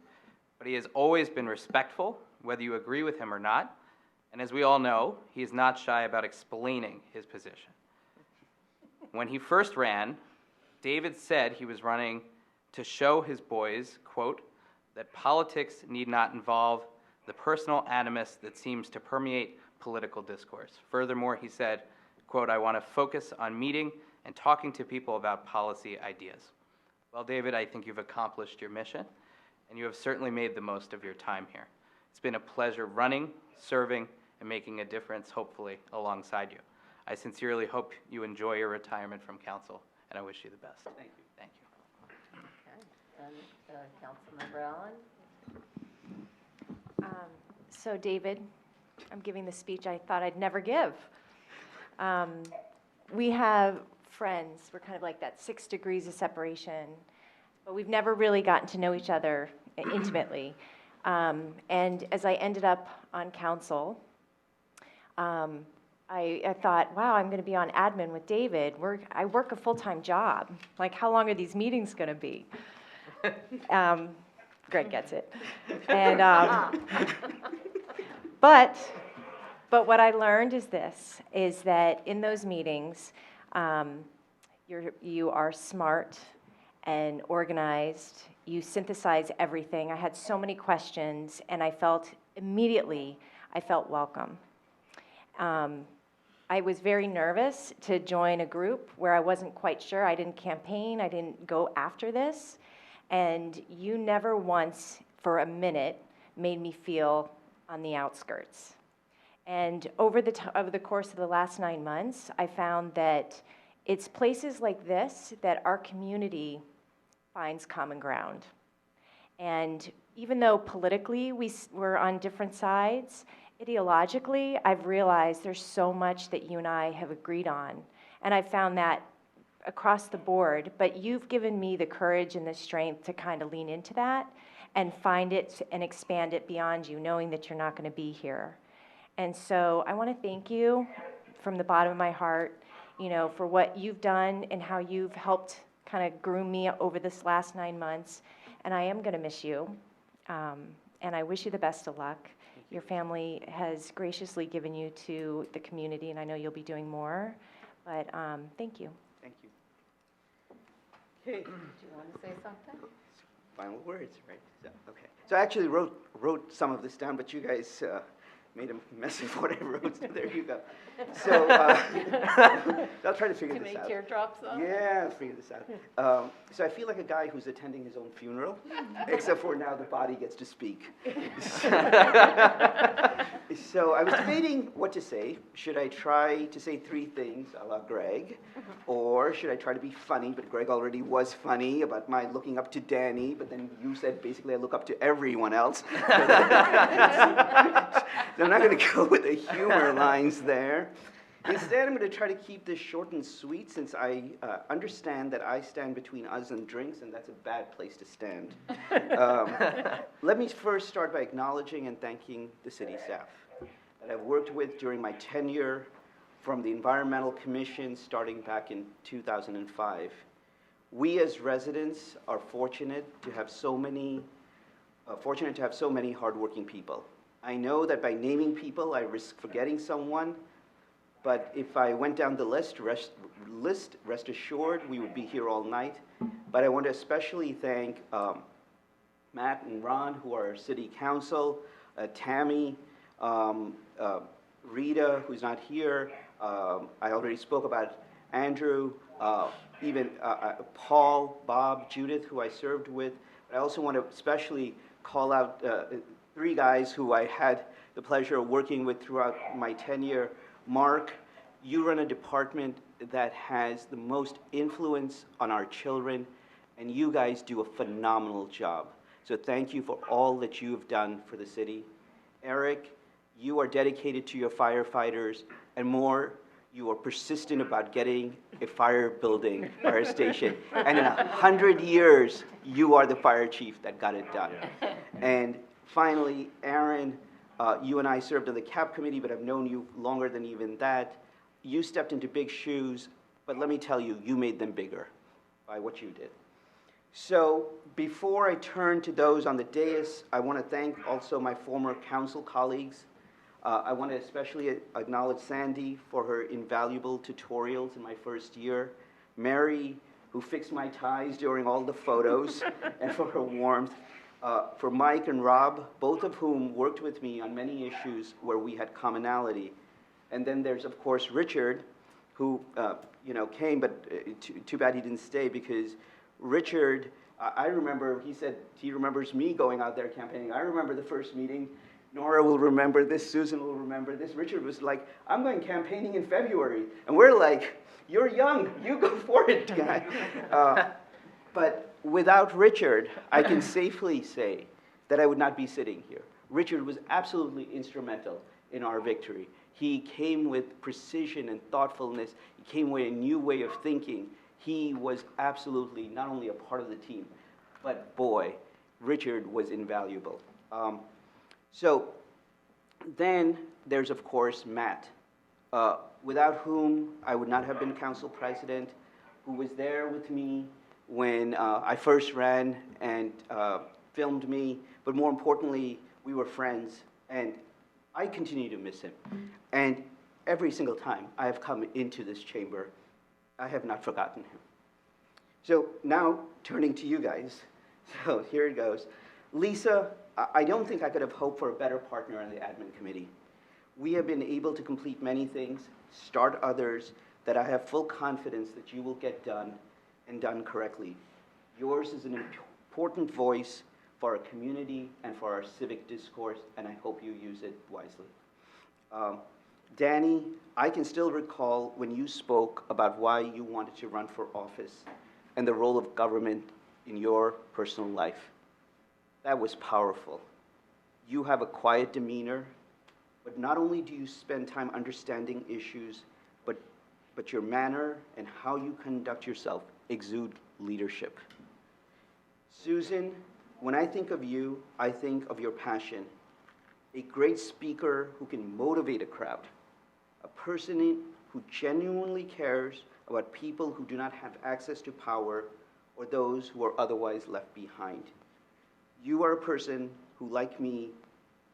but he has always been respectful, whether you agree with him or not. And as we all know, he is not shy about explaining his position. When he first ran, David said he was running to show his boys, quote, that politics need not involve the personal animus that seems to permeate political discourse. Furthermore, he said, quote, I want to focus on meeting and talking to people about policy ideas. Well, David, I think you've accomplished your mission, and you have certainly made the most of your time here. It's been a pleasure running, serving, and making a difference, hopefully, alongside you. I sincerely hope you enjoy your retirement from council, and I wish you the best. Thank you. Thank you. Okay, and Councilmember Allen? So David, I'm giving the speech I thought I'd never give. We have friends. We're kind of like that 6 degrees of separation, but we've never really gotten to know each other intimately. And as I ended up on council, I thought, wow, I'm going to be on admin with David. I work a full-time job. Like, how long are these meetings going to be? Greg gets it. And but what I learned is that in those meetings, you are smart and organized. You synthesize everything. I had so many questions, and I felt welcome. I was very nervous to join a group where I wasn't quite sure. I didn't campaign. I didn't go after this. And you never once, for a minute, made me feel on the outskirts. And over the course of the last 9 months, I found that it's places like this that our community finds common ground. And even though politically we're on different sides, ideologically, I've realized there's so much that you and I have agreed on. And I've found that across the board, but you've given me the courage and the strength to kind of lean into that and find it and expand it beyond you, knowing that you're not going to be here. And so I want to thank you from the bottom of my heart, for what you've done and how you've helped kind of groom me over this last 9 months. And I am going to miss you. And I wish you the best of luck. Your family has graciously given you to the community, and I know you'll be doing more. But thank you. Thank you. Okay. Do you want to say something? Final words, right? So, okay. So I actually wrote some of this down, but you guys made a mess of what I wrote, so there you go. So, I'll try to figure To this make out. teardrops up? Yeah, I'll figure this out. So I feel like a guy who's attending his own funeral, except for now the body gets to speak. So I was debating what to say. Should I try to say three things a la Greg? Or should I try to be funny? But Greg already was funny about my looking up to Danny, but then you said basically I look up to everyone else. So I'm not going to go with the humor lines there. Instead, I'm going to try to keep this short and sweet since I understand that I stand between us and drinks, and that's a bad place to stand. Let me first start by acknowledging and thanking the city staff that I've worked with during my tenure from the Environmental Commission starting back in 2005. We as residents are fortunate to have so many hardworking people. I know that by naming people, I risk forgetting someone, but if I went down the list, rest assured, we would be here all night. But I want to especially thank Matt and Ron, who are our city council, Tammy, Rita, who's not here. I already spoke about Andrew, even Paul, Bob, Judith, who I served with. I also want to especially call out three guys who I had the pleasure of working with throughout my tenure. Mark, you run a department that has the most influence on our children, and you guys do a phenomenal job. So thank you for all that you have done for the city. Eric, you are dedicated to your firefighters, and more, you are persistent about getting a fire station. And in 100 years, you are the fire chief that got it done. And finally, Aaron, you and I served on the CAP committee, but I've known you longer than even that. You stepped into big shoes, but let me tell you, you made them bigger by what you did. So before I turn to those on the dais, I want to thank also my former council colleagues. I want to especially acknowledge Sandy for her invaluable tutorials in my first year, Mary, who fixed my ties during all the photos, and for her warmth, for Mike and Rob, both of whom worked with me on many issues where we had commonality. And then there's, of course, Richard, who came, but too bad he didn't stay, because Richard, I remember, he said he remembers me going out there campaigning. I remember the first meeting. Nora will remember this, Susan will remember this. Richard was like, I'm going campaigning in February. And we're like, you're young, you go for it, guy. But without Richard, I can safely say that I would not be sitting here. Richard was absolutely instrumental in our victory. He came with precision and thoughtfulness. He came with a new way of thinking. He was absolutely not only a part of the team, but boy, Richard was invaluable. So then there's, of course, Matt, without whom I would not have been council president, who was there with me when I first ran and filmed me, but more importantly, we were friends, and I continue to miss him. And every single time I have come into this chamber, I have not forgotten him. So now, turning to you guys, so here it goes. Lisa, I don't think I could have hoped for a better partner on the admin committee. We have been able to complete many things, start others, that I have full confidence that you will get done and done correctly. Yours is an important voice for our community and for our civic discourse, and I hope you use it wisely. Danny, I can still recall when you spoke about why you wanted to run for office and the role of government in your personal life. That was powerful. You have a quiet demeanor, but not only do you spend time understanding issues, but your manner and how you conduct yourself exude leadership. Susan, when I think of you, I think of your passion. A great speaker who can motivate a crowd. A person who genuinely cares about people who do not have access to power or those who are otherwise left behind. You are a person who, like me,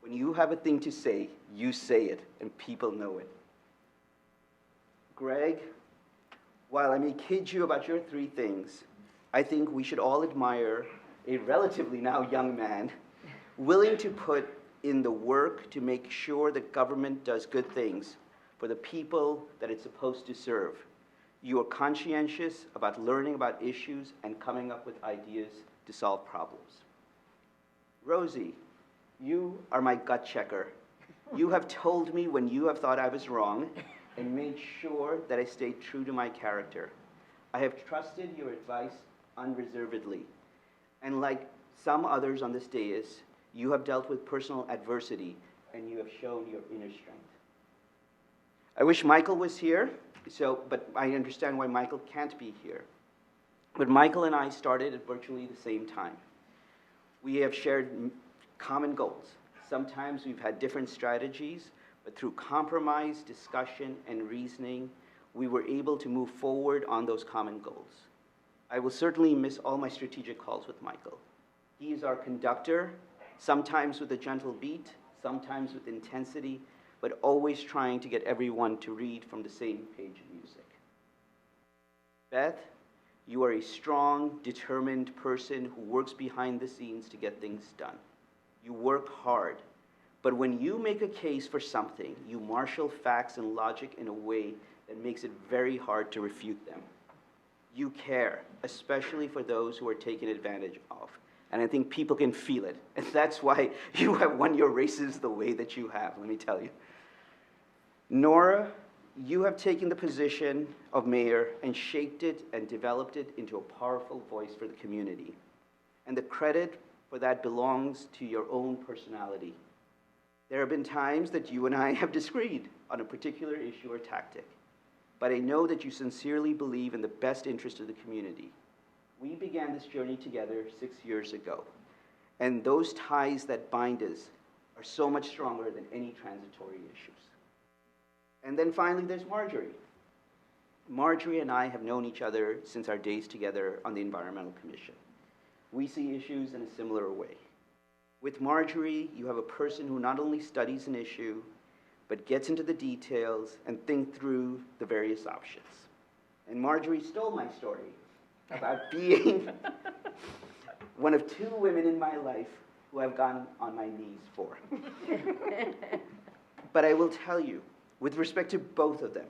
when you have a thing to say, you say it, and people know it. Greg, while I may kid you about your three things, I think we should all admire a relatively now young man willing to put in the work to make sure that government does good things for the people that it's supposed to serve. You are conscientious about learning about issues and coming up with ideas to solve problems. Rosie, you are my gut checker. You have told me when you have thought I was wrong and made sure that I stayed true to my character. I have trusted your advice unreservedly. And like some others on this dais, you have dealt with personal adversity and you have shown your inner strength. I wish Michael was here, but I understand why Michael can't be here. But Michael and I started at virtually the same time. We have shared common goals. Sometimes we've had different strategies, but through compromise, discussion, and reasoning, we were able to move forward on those common goals. I will certainly miss all my strategic calls with Michael. He is our conductor, sometimes with a gentle beat, sometimes with intensity, but always trying to get everyone to read from the same page of music. Beth, you are a strong, determined person who works behind the scenes to get things done. You work hard, but when you make a case for something, you marshal facts and logic in a way that makes it very hard to refute them. You care, especially for those who are taken advantage of. And I think people can feel it. And that's why you have won your races the way that you have, let me tell you. Nora, you have taken the position of mayor and shaped it and developed it into a powerful voice for the community. And the credit for that belongs to your own personality. There have been times that you and I have disagreed on a particular issue or tactic, but I know that you sincerely believe in the best interest of the community. We began this journey together 6 years ago, and those ties that bind us are so much stronger than any transitory issues. And then finally, there's Marjorie. Marjorie and I have known each other since our days together on the Environmental Commission. We see issues in a similar way. With Marjorie, you have a person who not only studies an issue, but gets into the details and thinks through the various options. And Marjorie stole my story about being one of 2 women in my life who I've gone on my knees for. But I will tell you, with respect to both of them,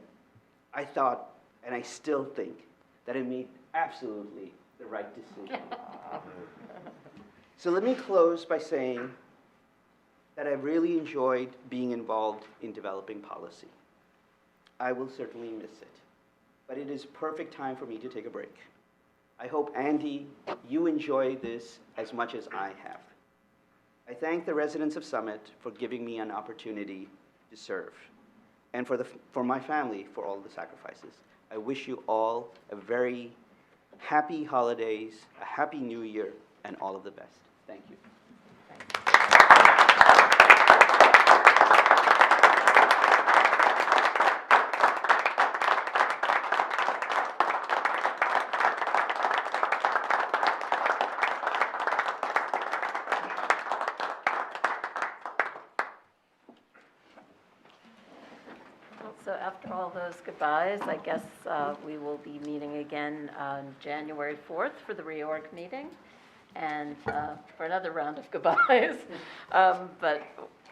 I thought, and I still think, that I made absolutely the right decision. So let me close by saying that I've really enjoyed being involved in developing policy. I will certainly miss it, but it is perfect time for me to take a break. I hope, Andy, you enjoy this as much as I have. I thank the residents of Summit for giving me an opportunity to serve, and for my family for all the sacrifices. I wish you all a very happy holidays, a happy new year, and all of the best. Thank you. So after all those goodbyes, I guess we will be meeting again on January 4th for the reorg meeting and for another round of goodbyes. But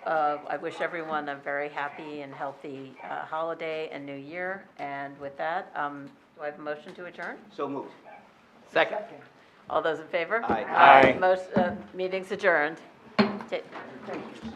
I wish everyone a very happy and healthy holiday and new year. And with that, do I have a motion to adjourn? So moved. Second. All those in favor? Aye. Meeting's adjourned. Thank you.